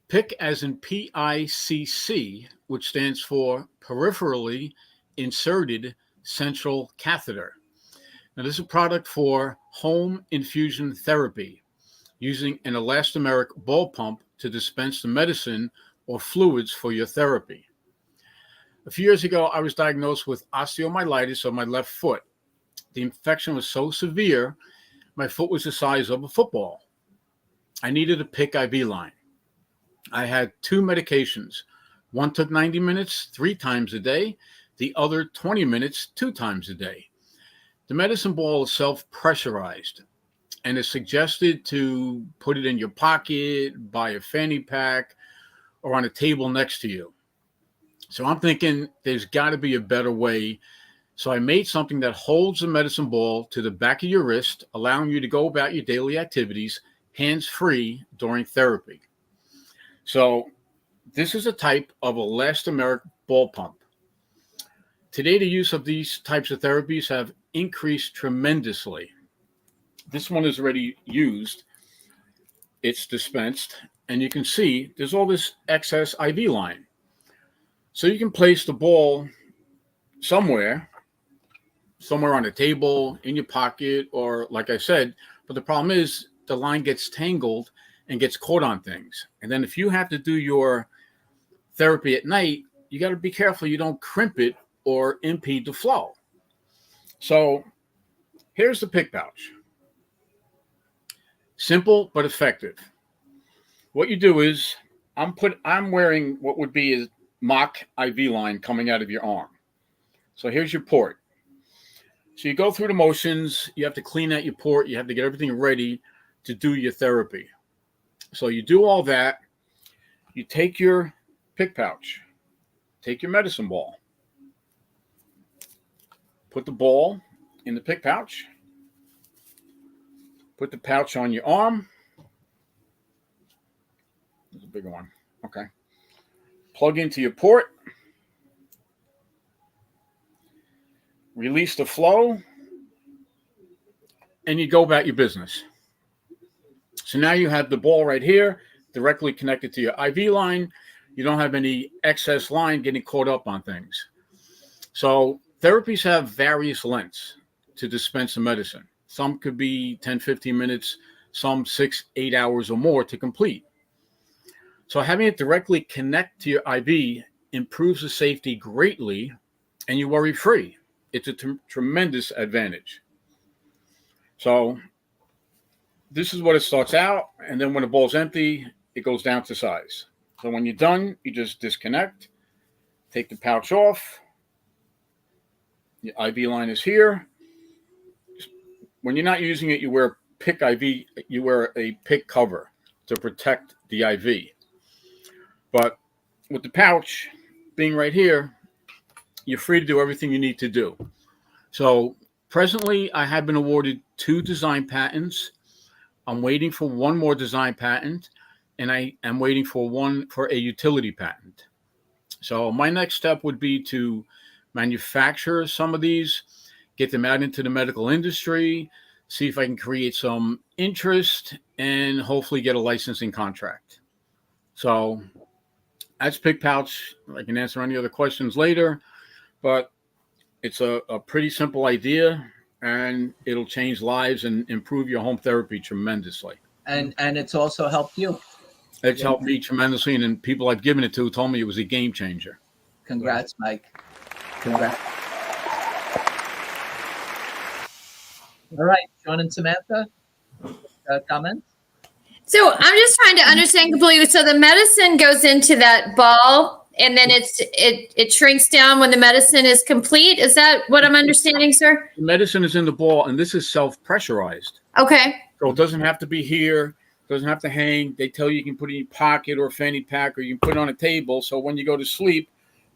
PICC as in PICC, which stands for Peripherally Inserted Central Catheter. Now, this is a product for home infusion therapy using an elastomeric ball pump to dispense the medicine or fluids for your therapy. A few years ago, I was diagnosed with osteomyelitis of my left foot. The infection was so severe, my foot was the size of a football. I needed a PICC IV line. I had 2 medications. One took 90 minutes 3 times a day, the other 20 minutes 2 times a day. The medicine ball is self-pressurized, and it's suggested to put it in your pocket, by a fanny pack, or on a table next to you. So I'm thinking there's got to be a better way. So I made something that holds the medicine ball to the back of your wrist, allowing you to go about your daily activities hands-free during therapy. So this is a type of elastomeric ball pump. Today, the use of these types of therapies have increased tremendously. This one is already used. It's dispensed, and you can see there's all this excess IV line. So you can place the ball somewhere on a table, in your pocket, or like I said, but the problem is the line gets tangled and gets caught on things. And then if you have to do your therapy at night, you got to be careful you don't crimp it or impede the flow. So here's the PICC pouch. Simple but effective. What you do is I'm wearing what would be a mock IV line coming out of your arm. So here's your port. So you go through the motions, you have to clean out your port, you have to get everything ready to do your therapy. So you do all that, you take your PICC pouch, take your medicine ball, put the ball in the PICC pouch, put the pouch on your arm. There's a bigger one. Okay. Plug into your port. Release the flow. And you go about your business. So now you have the ball right here, directly connected to your IV line. You don't have any excess line getting caught up on things. So therapies have various lengths to dispense the medicine. Some could be 10, 15 minutes, some 6, 8 hours or more to complete. So having it directly connect to your IV improves the safety greatly, and you worry free. It's a tremendous advantage. So this is what it starts out, and then when the ball's empty, it goes down to size. So when you're done, you just disconnect, take the pouch off. Your IV line is here. When you're not using it, you wear PICC IV, you wear a PICC cover to protect the IV. But with the pouch being right here, you're free to do everything you need to do. So presently, I have been awarded 2 design patents. I'm waiting for 1 more design patent, and I am waiting for 1 for a utility patent. So my next step would be to manufacture some of these, get them out into the medical industry, see if I can create some interest, and hopefully get a licensing contract. So that's PICC pouch. I can answer any other questions later, but it's a pretty simple idea, and it'll change lives and improve your home therapy tremendously. And it's also helped you. It's helped me tremendously, and then people I've given it to told me it was a game changer. Congrats, Mike. Congrats. All right, Sean and Samantha, comments? So I'm just trying to understand completely. So the medicine goes into that ball, and then it shrinks down when the medicine is complete. Is that what I'm understanding, sir? The medicine is in the ball, and this is self-pressurized. Okay. So it doesn't have to be here. It doesn't have to hang. They tell you can put it in your pocket or a fanny pack, or you can put it on a table. So when you go to sleep,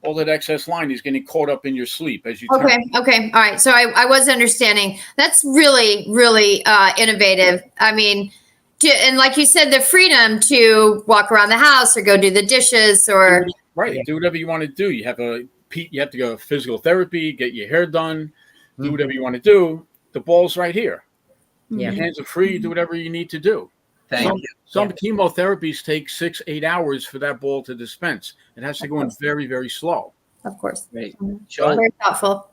all that excess line is getting caught up in your sleep as you turn. Okay. All right. So I was understanding. That's really, really innovative. I mean, and like you said, the freedom to walk around the house or go do the dishes or right. Do whatever you want to do. You have to go to physical therapy, get your hair done, do whatever you want to do. The ball's right here. Yeah. Your hands are free. Do whatever you need to do. Some chemotherapies take 6, 8 hours for that ball to dispense. It has to go in very, very slow. Of course. Great. Very thoughtful.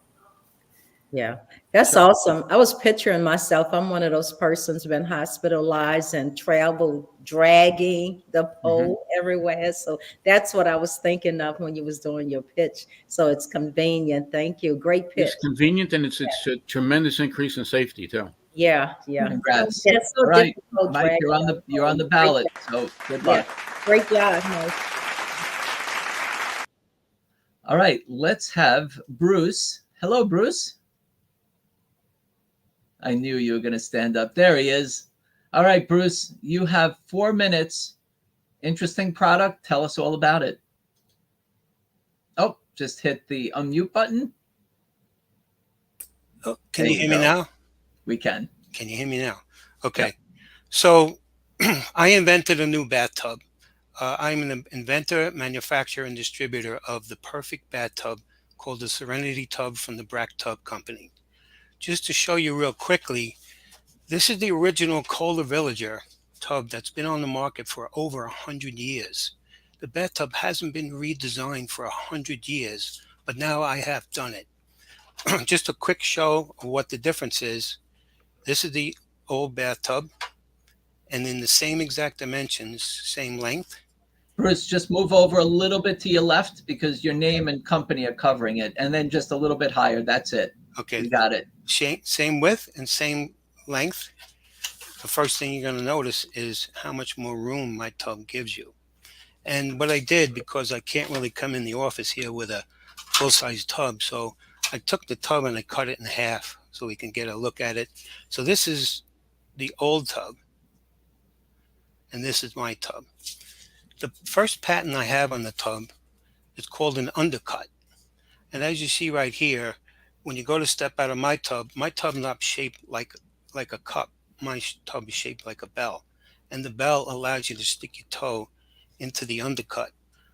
Yeah, that's awesome. I was picturing myself. I'm one of those persons who've been hospitalized and travel dragging the pole everywhere. So that's what I was thinking of when you was doing your pitch. So it's convenient. Thank you. Great pitch. It's convenient, and it's a tremendous increase in safety too. Yeah. Congrats. That's so All right, difficult, Mike, Reza. you're on the ballot. So good luck. Great job, Mike. All right, let's have Bruce. Hello, Bruce. I knew you were going to stand up. There he is. All right, Bruce, you have 4 minutes. Interesting product. Tell us all about it. Oh, just hit the unmute button. Oh, can you hear me now? We can. Can you hear me now? Okay. Yep. So I invented a new bathtub. I'm an inventor, manufacturer, and distributor of the perfect bathtub called the Serenity Tub from the Brack Tub Company. Just to show you real quickly, this is the original Kohler Villager tub that's been on the market for over 100 years. The bathtub hasn't been redesigned for 100 years, but now I have done it. Just a quick show of what the difference is. This is the old bathtub, and in the same exact dimensions, same length. Bruce, just move over a little bit to your left because your name and company are covering it, and then just a little bit higher. That's it. Okay. You got it. Same width and same length. The first thing you're going to notice is how much more room my tub gives you. And what I did, because I can't really come in the office here with a full-size tub, so I took the tub and I cut it in half so we can get a look at it. So this is the old tub, and this is my tub. The first patent I have on the tub is called an undercut. And as you see right here, when you go to step out of my tub's not shaped like a cup. My tub is shaped like a bell. And the bell allows you to stick your toe into the undercut.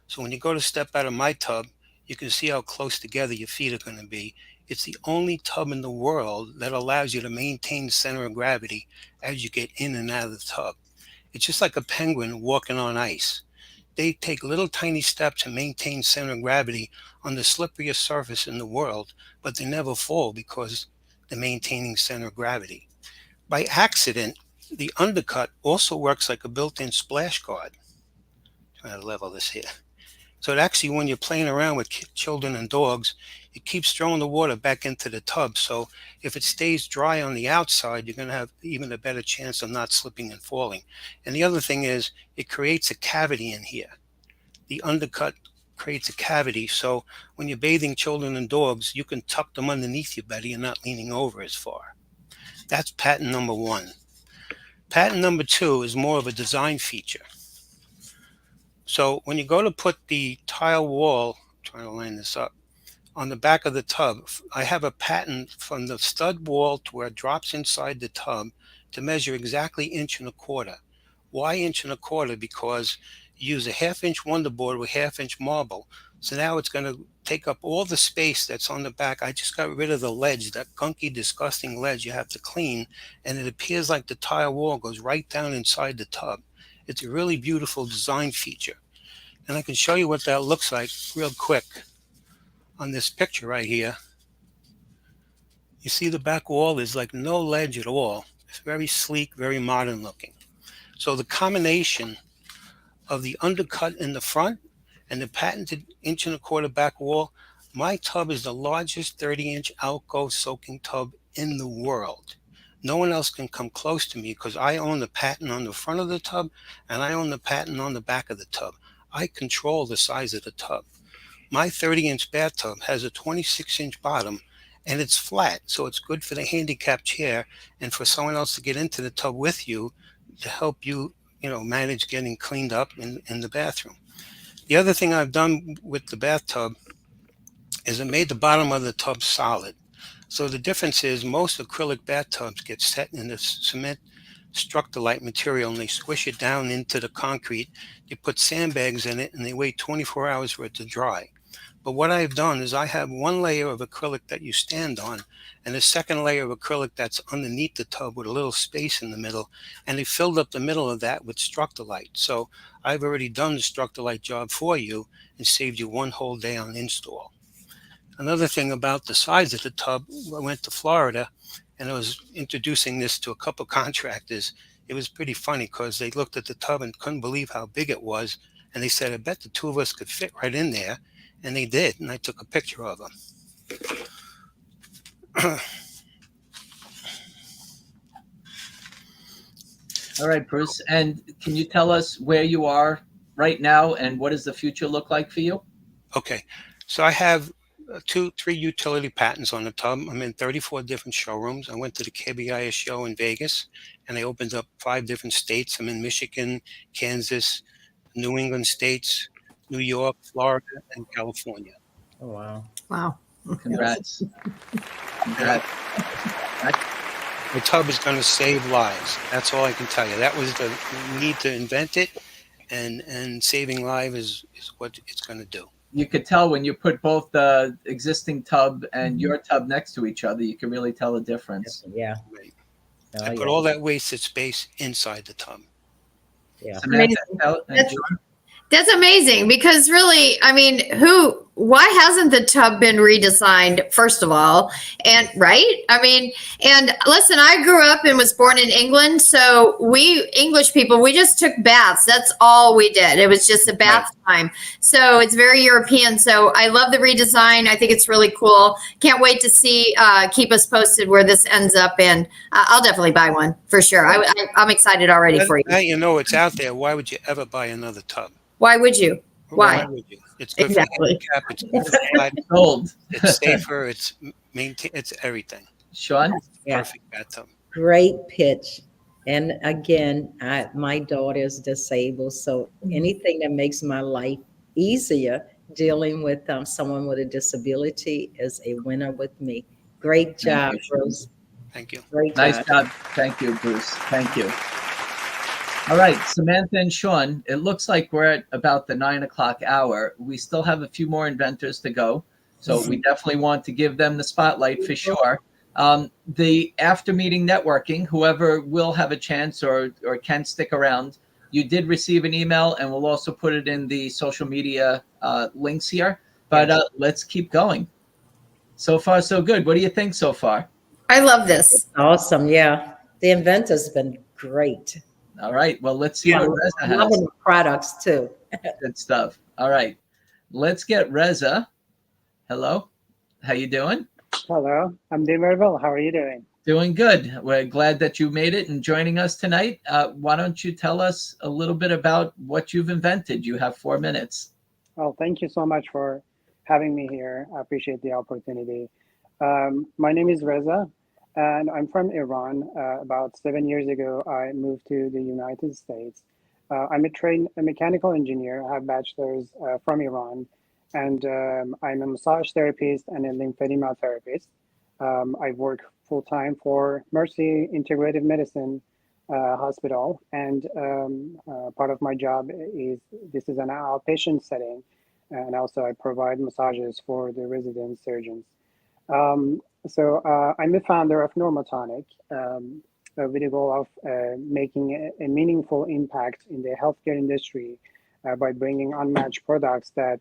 So when you go to step out of my tub, you can see how close together your feet are going to be. It's the only tub in the world that allows you to maintain the center of gravity as you get in and out of the tub. It's just like a penguin walking on ice. They take little tiny steps to maintain center of gravity on the slipperiest surface in the world, but they never fall because they're maintaining center of gravity. By accident, the undercut also works like a built-in splash guard. Try to level this here. So it actually, when you're playing around with children and dogs, it keeps throwing the water back into the tub. So if it stays dry on the outside, you're going to have even a better chance of not slipping and falling. And the other thing is, it creates a cavity in here. The undercut creates a cavity. So when you're bathing children and dogs, you can tuck them underneath you better. You're not leaning over as far. That's patent number 1. Patent number 2 is more of a design feature. So when you go to put the tile wall, I'm trying to line this up, on the back of the tub, I have a patent from the stud wall to where it drops inside the tub to measure exactly 1 1/4 inches. Why 1 1/4 inches? Because you use a 1/2 inch wonderboard with 1/2 inch marble. So now it's going to take up all the space that's on the back. I just got rid of the ledge, that gunky, disgusting ledge you have to clean. And it appears like the tile wall goes right down inside the tub. It's a really beautiful design feature. And I can show you what that looks like real quick on this picture right here. You see the back wall is like no ledge at all. It's very sleek, very modern looking. So the combination of the undercut in the front and the patented 1 1/4 inch back wall, my tub is the largest 30-inch alcove soaking tub in the world. No one else can come close to me because I own the patent on the front of the tub and I own the patent on the back of the tub. I control the size of the tub. My 30-inch bathtub has a 26-inch bottom and it's flat, so it's good for the handicap chair and for someone else to get into the tub with you to help you, manage getting cleaned up in the bathroom. The other thing I've done with the bathtub is I made the bottom of the tub solid. So the difference is most acrylic bathtubs get set in the cement structuralite material and they squish it down into the concrete. They put sandbags in it and they wait 24 hours for it to dry. But what I've done is I have one layer of acrylic that you stand on and a second layer of acrylic that's underneath the tub with a little space in the middle. And they filled up the middle of that with structuralite. So I've already done the structuralite job for you and saved you one whole day on install. Another thing about the size of the tub, I went to Florida and I was introducing this to a couple of contractors. It was pretty funny because they looked at the tub and couldn't believe how big it was. And they said, I bet the two of us could fit right in there. And they did. And I took a picture of them. All right, Bruce. And can you tell us where you are right now and what does the future look like for you? Okay, so I have 3 utility patents on the tub. I'm in 34 different showrooms. I went to the KBIS show in Vegas, and I opened up 5 different states. I'm in Michigan, Kansas, New England states, New York, Florida, and California. Oh, wow. Wow. Congrats. Congrats. The tub is going to save lives. That's all I can tell you. That was the need to invent it, and saving lives is what it's going to do. You could tell when you put both the existing tub and your tub next to each other, you can really tell the difference. Yeah. Right. Oh, I put all that wasted space inside the tub. Yeah. Samantha, That's amazing because really, I mean, why hasn't the tub been redesigned, first of all? And right? I mean, and listen, I grew up and was born in England. So we English people, we just took baths. That's all we did. It was just a bath time. So it's very European. So I love the redesign. I think it's really cool. Can't wait to see, keep us posted where this ends up. And I'll definitely buy one for sure. I'm excited already for you. Now you know it's out there. Why would you ever buy another tub? Why would you? Why? Would you? It's good Exactly. for handicap. It's good for life. Sold. It's safer. It's it's everything. Sean? Yeah. Perfect bathtub. Great pitch. And again, my daughter is disabled, so anything that makes my life easier dealing with someone with a disability is a winner with me. Great job, Bruce. Thank you. Great Nice job. job. Thank you, Bruce. Thank you. All right, Samantha and Sean, it looks like we're at about the 9 o'clock hour. We still have a few more inventors to go, so we definitely want to give them the spotlight for sure. The after meeting networking, whoever will have a chance or can stick around, you did receive an email, and we'll also put it in the social media links here. But let's keep going. So far, so good. What do you think so far? I love this. Awesome. Yeah. The inventor's been great. All right. Well, let's see what Reza has. Loving the products too. Good stuff. All right. Let's get Reza. Hello. How you doing? Hello. I'm doing very well. How are you doing? Doing good. We're glad that you made it and joining us tonight. Why don't you tell us a little bit about what you've invented? You have 4 minutes. Well, thank you so much for having me here. I appreciate the opportunity. My name is Reza, and I'm from Iran. About 7 years ago, I moved to the United States. I'm a mechanical engineer. I have bachelor's from Iran, and I'm a massage therapist and a lymphedema therapist. I work full-time for Mercy Integrative Medicine Hospital, and part of my job is this is an outpatient setting, and also I provide massages for the resident surgeons. So I'm the founder of Normatonic, with the goal of making a meaningful impact in the healthcare industry by bringing unmatched products that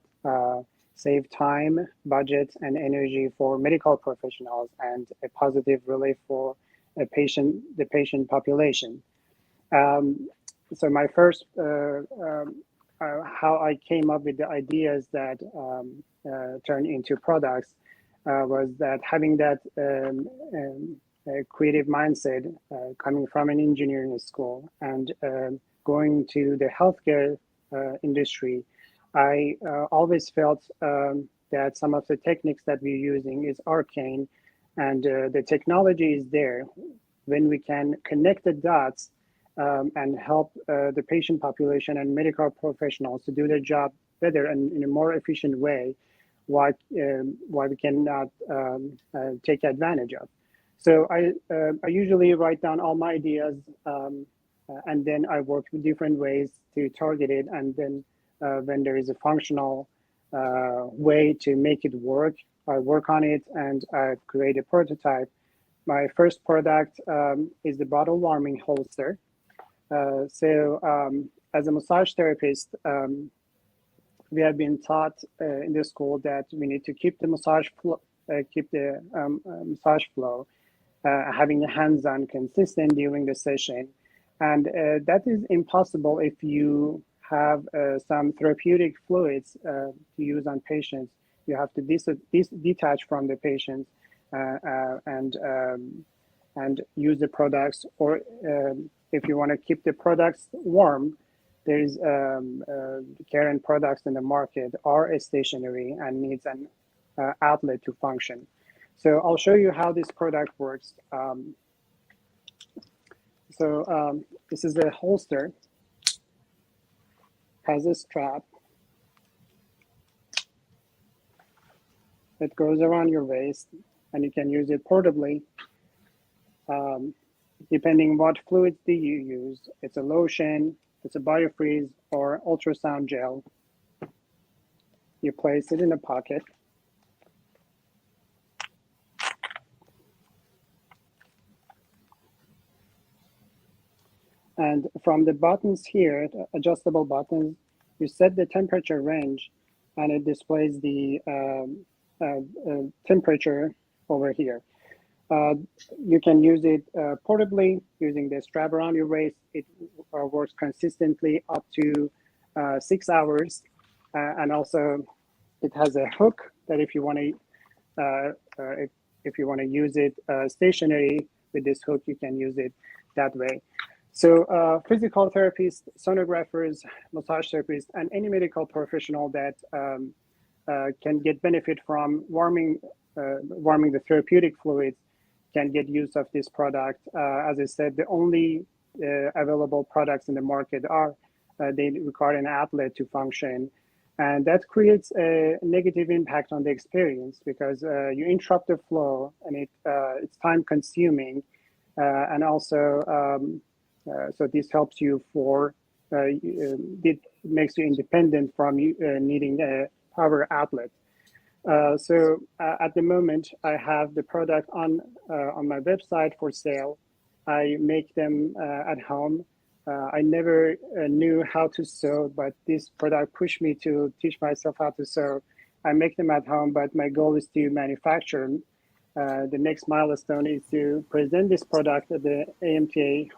save time, budget, and energy for medical professionals and a positive relief for the patient population. So my first, how I came up with the ideas that turned into products was that having that creative mindset coming from an engineering school and going to the healthcare industry, I always felt that some of the techniques that we're using is arcane, and the technology is there. When we can connect the dots and help the patient population and medical professionals to do their job better and in a more efficient way, what we cannot take advantage of. So I usually write down all my ideas, and then I work with different ways to target it. And then when there is a functional way to make it work, I work on it and I create a prototype. My first product is the bottle warming holster. As a massage therapist, we have been taught in the school that we need to keep the massage flow, having the hands-on consistent during the session, and that is impossible if you have some therapeutic fluids to use on patients. You have to detach from the patients and use the products, or if you want to keep the products warm, there's current products in the market are stationary and needs an outlet to function. So I'll show you how this product works. This is a holster, has a strap. It goes around your waist, and you can use it portably. Depending what fluids do you use, it's a lotion, it's a biofreeze, or ultrasound gel. You place it in a pocket. And from the buttons here, the adjustable buttons, you set the temperature range, and it displays the temperature over here. You can use it portably using the strap around your waist. It works consistently up to 6 hours, and also it has a hook that if you want to if you want to use it stationary with this hook, you can use it that way. So physical therapists, sonographers, massage therapists, and any medical professional that can get benefit from warming the therapeutic fluids can get use of this product. As I said, the only available products in the market are they require an outlet to function, and that creates a negative impact on the experience because you interrupt the flow, and it's time consuming, and also so this helps you for it makes you independent from needing a power outlet. So at the moment, I have the product on my website for sale. I make them at home. I never knew how to sew, but this product pushed me to teach myself how to sew. I make them at home, but my goal is to manufacture them. The next milestone is to present this product at the AMTA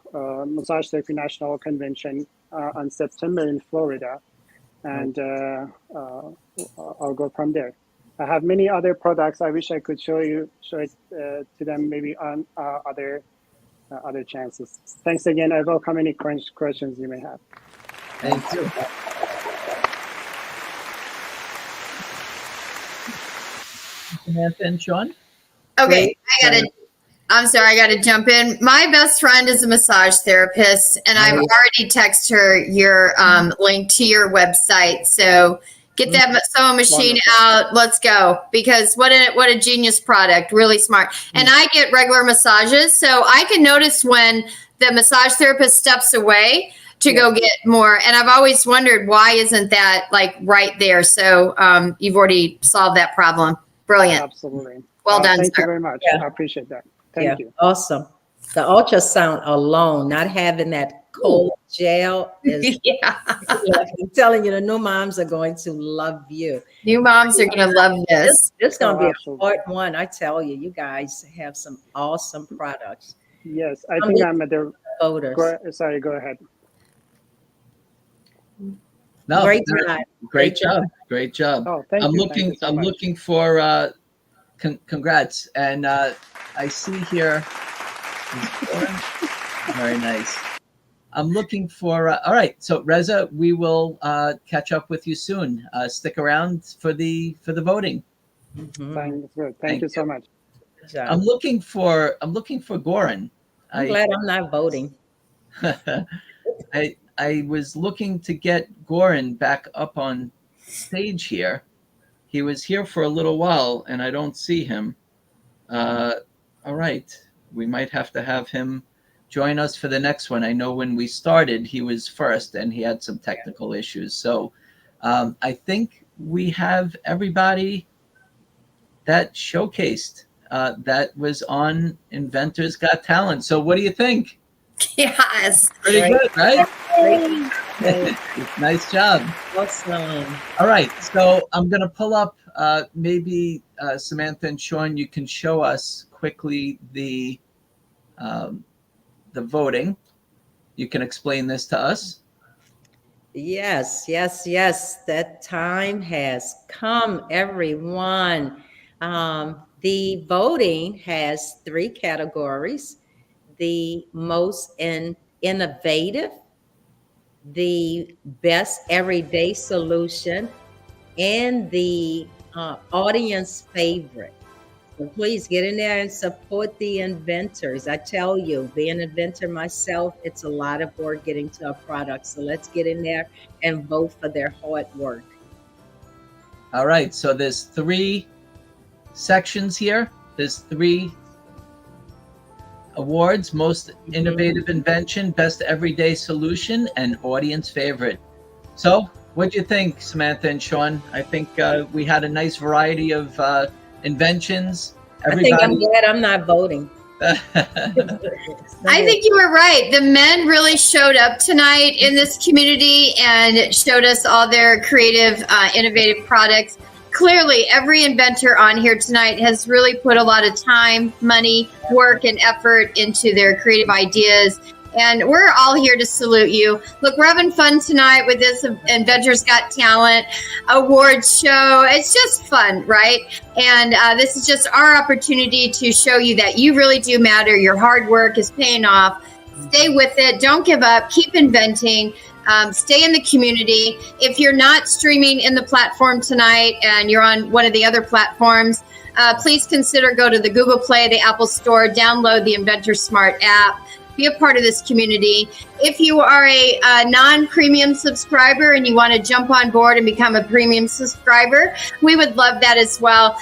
Massage Therapy National Convention on September in Florida, and I'll go from there. I have many other products. I wish I could show it to them maybe on other chances. Thanks again. I welcome any questions you may have. Thank you. Samantha and Sean? Okay, I'm sorry, I gotta jump in. My best friend is a massage therapist, and I've already texted her your link to your website. So get that sewing machine out. Let's go, because what a genius product, really smart. And I get regular massages, so I can notice when the massage therapist steps away to go get more. And I've always wondered, why isn't that like right there? So you've already solved that problem. Brilliant. Absolutely. Well done, thank sir. you very much. I appreciate that. Thank you. Awesome. The ultrasound alone, not having that cold gel is I'm telling you, the new moms are going to love you. New moms are going to love this. This is going to be a part one. I tell you, you guys have some awesome products. Yes, I think I'm at the voters. Sorry, go ahead. No, great job. Great job. Oh, thank you. I'm looking for congrats, and I see here. Very nice. I'm looking for. All right, so Reza, we will catch up with you soon. Stick around for the voting. Thank you so much. I'm looking for Goran. I'm glad I'm not voting. I was looking to get Goran back up on stage here. He was here for a little while, and I don't see him. All right, we might have to have him join us for the next one. I know when we started, he was first, and he had some technical issues. So I think we have everybody that showcased that was on Inventors Got Talent. So what do you think? Yes. Pretty good, right? Nice job. Awesome. All right, so I'm going to pull up maybe Samantha and Sean, you can show us quickly the voting. You can explain this to us. Yes. That time has come, everyone. The voting has 3 categories. The most innovative, the best everyday solution, and the audience favorite. So please get in there and support the inventors. I tell you, being an inventor myself, it's a lot of work getting to a product. So let's get in there and vote for their hard work. All right, so there's 3 sections here. There's 3 awards: most innovative invention, best everyday solution, and audience favorite. So what do you think, Samantha and Sean? I think we had a nice variety of inventions. Everybody... I think I'm glad I'm not voting. I think you were right. The men really showed up tonight in this community and showed us all their creative, innovative products. Clearly, every inventor on here tonight has really put a lot of time, money, work, and effort into their creative ideas. And we're all here to salute you. Look, we're having fun tonight with this Inventors Got Talent awards show. It's just fun, right? And this is just our opportunity to show you that you really do matter. Your hard work is paying off. Stay with it. Don't give up. Keep inventing. Stay in the community. If you're not streaming in the platform tonight and you're on one of the other platforms, please consider go to the Google Play, the Apple Store, download the Inventor Smart app. Be a part of this community. If you are a non-premium subscriber and you want to jump on board and become a premium subscriber, we would love that as well.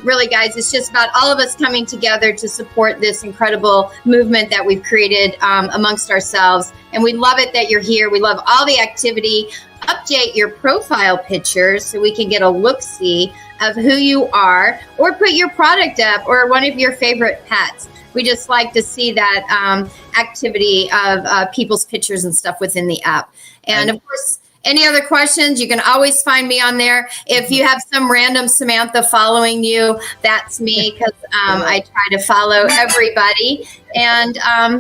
Really, guys, it's just about all of us coming together to support this incredible movement that we've created amongst ourselves. And we love it that you're here. We love all the activity. Update your profile pictures so we can get a look-see of who you are, or put your product up or one of your favorite pets. We just like to see that activity of people's pictures and stuff within the app. And of course, any other questions, you can always find me on there. If you have some random Samantha following you, that's me, because I try to follow everybody. And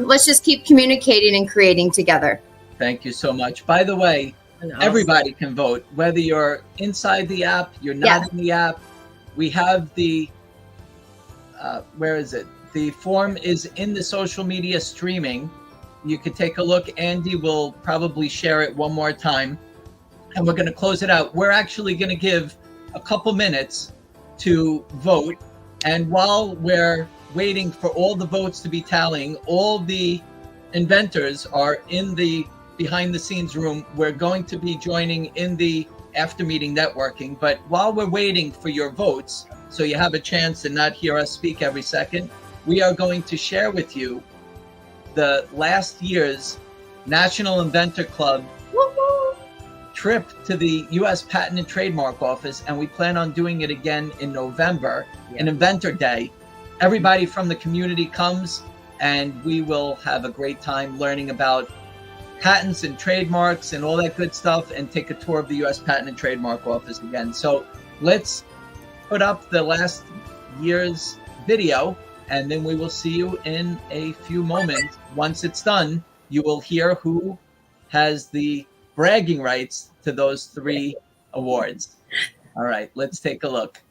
let's just keep communicating and creating together. Thank you so much. By the way, everybody can vote, whether you're inside the app, you're not in the app. We have the, where is it? The form is in the social media streaming. You could take a look. Andy will probably share it one more time, and we're going to close it out. We're actually going to give a couple minutes to vote. And while we're waiting for all the votes to be tallying, all the inventors are in the behind the scenes room. We're going to be joining in the after meeting networking. But while we're waiting for your votes, so you have a chance to not hear us speak every second, we are going to share with you the last year's National Inventor Club trip to the U.S. Patent and Trademark Office, and we plan on doing it again in November, an Inventor Day. Everybody from the community comes, and we will have a great time learning about patents and trademarks and all that good stuff, and take a tour of the U.S. Patent and Trademark Office again. So let's put up the last year's video, and then we will see you in a few moments. Once it's done, you will hear who has the bragging rights to those 3 awards. All right, let's take a look.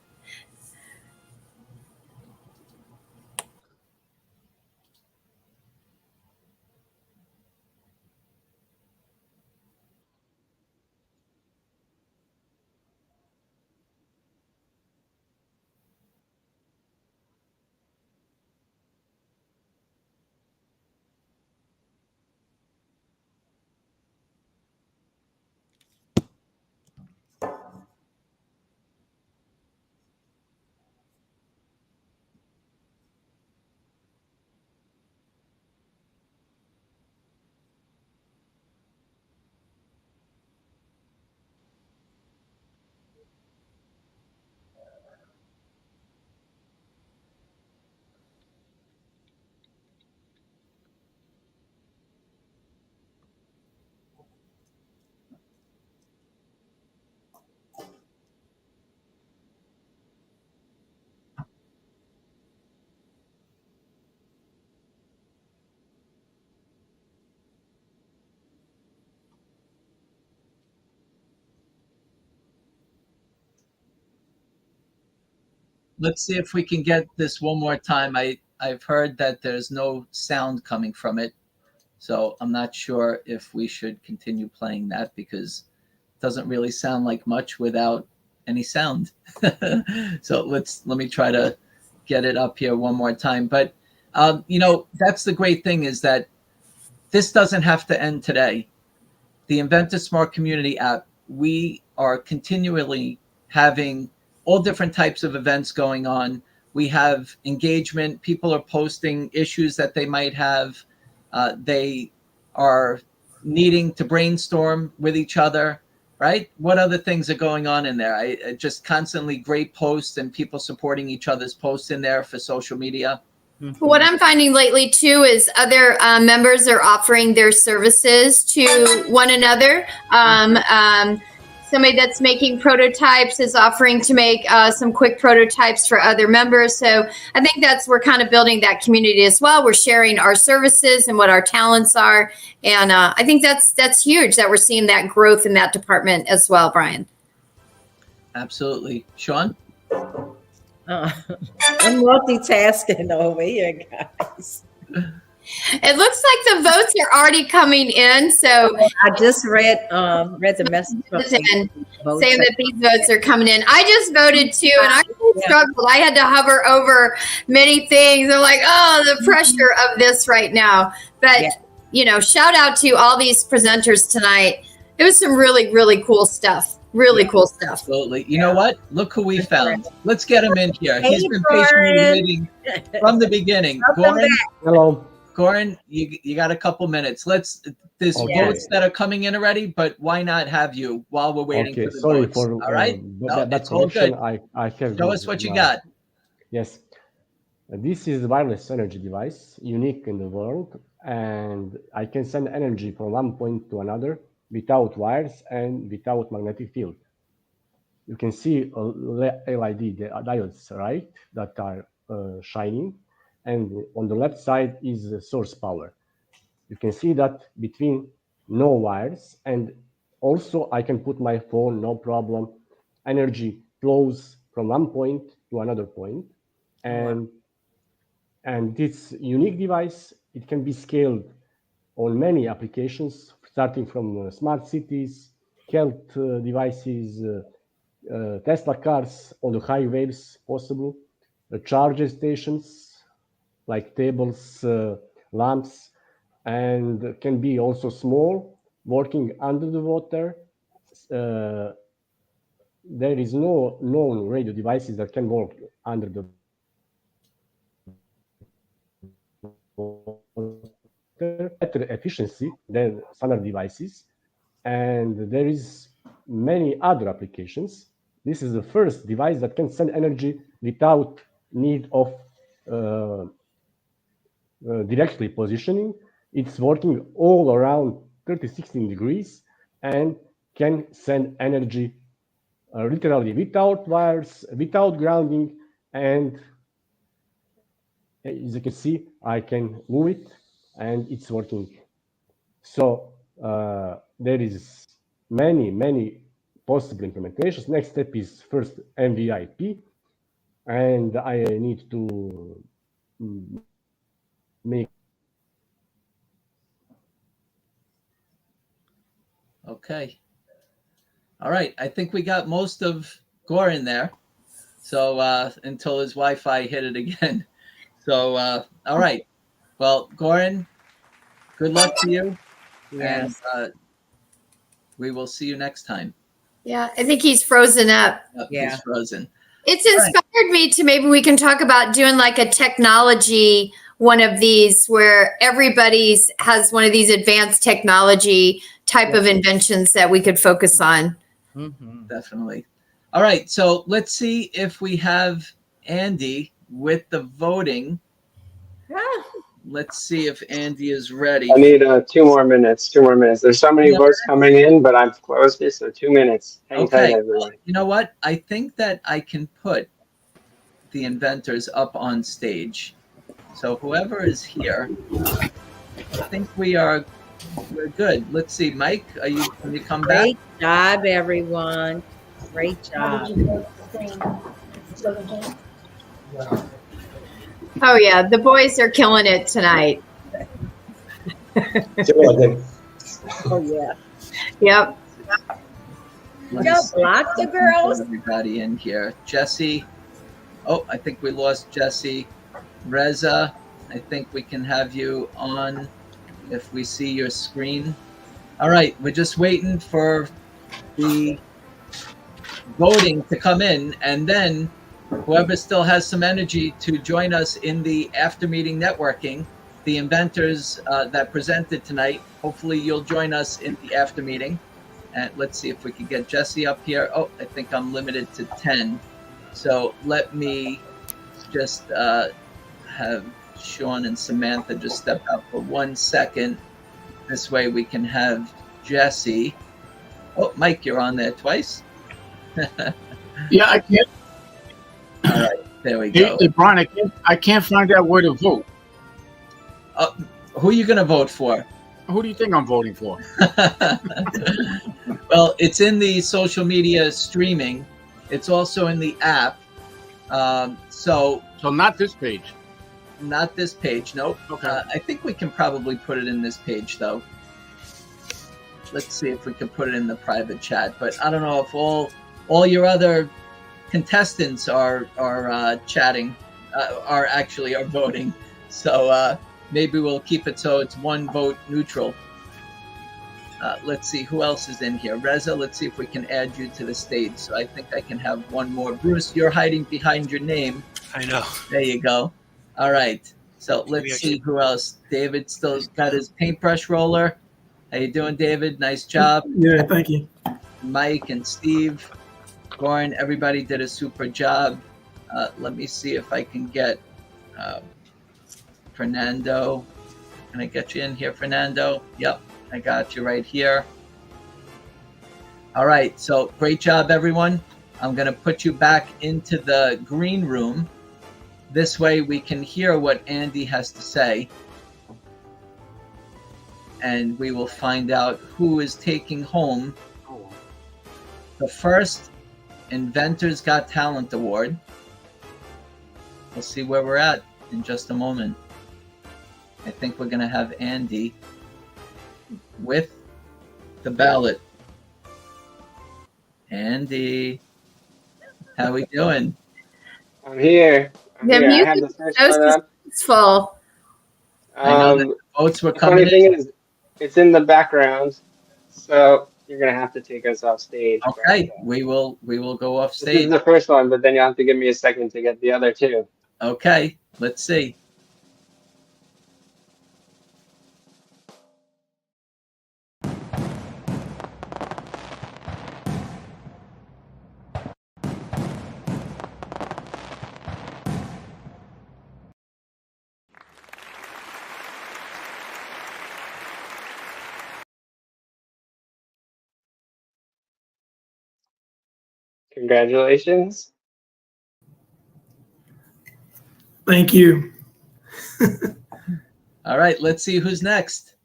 Let's see if we can get this one more time. I've heard that there's no sound coming from it. So I'm not sure if we should continue playing that because it doesn't really sound like much without any sound. So let me try to get it up here one more time. But that's the great thing, is that this doesn't have to end today. The Inventor Smart Community app, we are continually having all different types of events going on. We have engagement. People are posting issues that they might have. They are needing to brainstorm with each other, right? What other things are going on in there? I just constantly great posts and people supporting each other's posts in there for social media. What I'm finding lately too is other members are offering their services to one another. Somebody that's making prototypes is offering to make some quick prototypes for other members. So I think we're kind of building that community as well. We're sharing our services and what our talents are. And I think that's huge that we're seeing that growth in that department as well, Brian. Absolutely. Sean? I'm multitasking over here, guys. It looks like the votes are already coming in. So I just read the message saying that these votes are coming in. I just voted too, and I really struggled. I had to hover over many things. I'm like, oh, the pressure of this right now. But shout out to all these presenters tonight. It was some really, really cool stuff. Really cool stuff. Absolutely. You know what? Look who we found. Let's get him in here. He's been patiently waiting from the beginning. Goran, hello. Goran, you got a couple minutes. There's votes that are coming in already, but why not have you while we're waiting for the votes? All right? That's all good. I have Show us what you got. Yes. This is a wireless energy device, unique in the world, and I can send energy from one point to another without wires and without magnetic field. You can see LED diodes, right, that are shining. And on the left side is the source power. You can see that between no wires, and also I can put my phone, no problem. Energy flows from one point to another point. And this unique device, it can be scaled on many applications, starting from smart cities, health devices, Tesla cars on the highways possible, charger stations, like tables, lamps, and can be also small, working under the water. There is no known radio devices that can work under the water, better efficiency than standard devices. And there is many other applications. This is the first device that can send energy without need of directly positioning. It's working all around 16 degrees and can send energy literally without wires, without grounding. And as you can see, I can move it and it's working. So there is many possible implementations. Next step is first MVP, and I need to make. Okay. All right. I think we got most of Goran there. So until his Wi-Fi hit it again. So all right. Well, Goran, good luck to you. Yes. And we will see you next time. Yeah, I think he's frozen up. He's frozen. It's inspired me to maybe we can talk about doing like a technology one of these where everybody's has one of these advanced technology type of inventions that we could focus on. Mm-hmm. Definitely. All right. So let's see if we have Andy with the voting. Let's see if Andy is ready. I need 2 more minutes. 2 more minutes. There's so many votes coming in, but I've closed it, so 2 minutes. Hang tight, everyone. You know what? I think that I can put the inventors up on stage. So whoever is here, I think we're good. Let's see, Mike, can you come back? Great job, everyone. Great job. Oh yeah, the boys are killing it tonight. Oh yeah. Yep. Y'all blocked the girls. Everybody in here. Jesse. Oh, I think we lost Jesse. Reza, I think we can have you on if we see your screen. All right, we're just waiting for the voting to come in, and then whoever still has some energy to join us in the after meeting networking, the inventors that presented tonight, hopefully you'll join us in the after meeting. And let's see if we can get Jesse up here. Oh, I think I'm limited to 10. So let me just have Sean and Samantha just step out for 1 second. This way we can have Jesse. Oh, Mike, you're on there twice. Yeah, I can't. All right, there we go. Hey, Brian, I can't find out where to vote. Who are you going to vote for? Who do you think I'm voting for? Well, it's in the social media streaming. It's also in the app. So not this page. Not this page. Nope. Okay. I think we can probably put it in this page, though. Let's see if we can put it in the private chat. But I don't know if all your other contestants are chatting, are voting. So maybe we'll keep it so it's one vote neutral. Let's see who else is in here. Reza, let's see if we can add you to the stage. So I think I can have one more. Bruce, you're hiding behind your name. I know. There you go. All right. So let's see who else. David still got his paintbrush roller. How you doing, David? Nice job. Yeah, thank you. Mike and Steve, Goran, everybody did a super job. Let me see if I can get Fernando. Can I get you in here, Fernando? Yep, I got you right here. All right, so great job, everyone. I'm going to put you back into the green room. This way we can hear what Andy has to say. And we will find out who is taking home the first Inventors Got Talent Award. We'll see where we're at in just a moment. I think we're going to have Andy with the ballot. Andy, how we doing? I'm here. The I music have the first is one up. full. I know that the votes were The funny coming thing in. is, it's in the background, so you're gonna have to take us off stage. Okay, we will go off This stage. is the first one, but then you'll have to give me a second to get the other two. Okay, let's see. Congratulations. Thank you. All right, let's see who's next.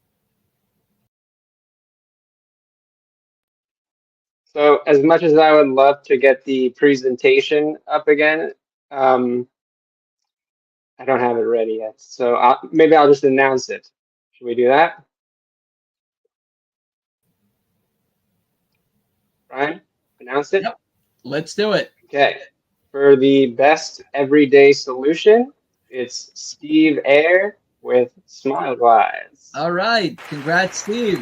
So as much as I would love to get the presentation up again, I don't have it ready yet. So maybe I'll just announce it. Should we do that? Brian, announce it? Yep. Let's do it. Okay. For the best everyday solution, it's Steve Ayre with Smile Glides. All right, congrats, Steve.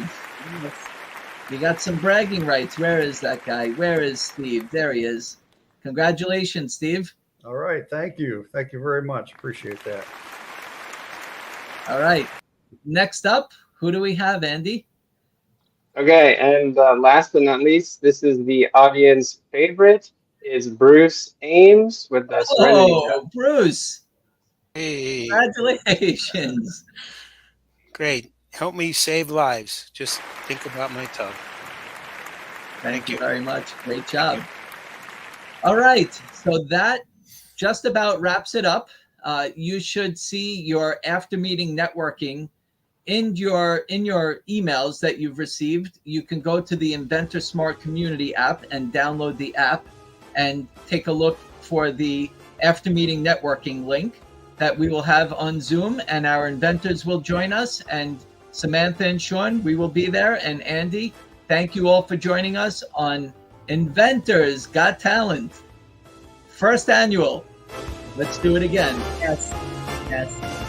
You got some bragging rights. Where is that guy? Where is Steve? There he is. Congratulations, Steve. All right. Thank you. Thank you very much. Appreciate that. All right. Next up, who do we have, Andy? Okay, and last but not least, this is the audience favorite, is Bruce Ahmes with the Serenity Cup. Oh, Bruce. Hey. Congratulations. Great. Help me save lives. Just think about my tub. Thank you very much. Great job. All right. So that just about wraps it up. You should see your after meeting networking in your emails that you've received. You can go to the Inventor Smart Community app and download the app and take a look for the after meeting networking link that we will have on Zoom, and our inventors will join us and Samantha and Sean, we will be there. And Andy, thank you all for joining us on Inventors Got Talent. First annual. Let's do it again. Yes. Yes.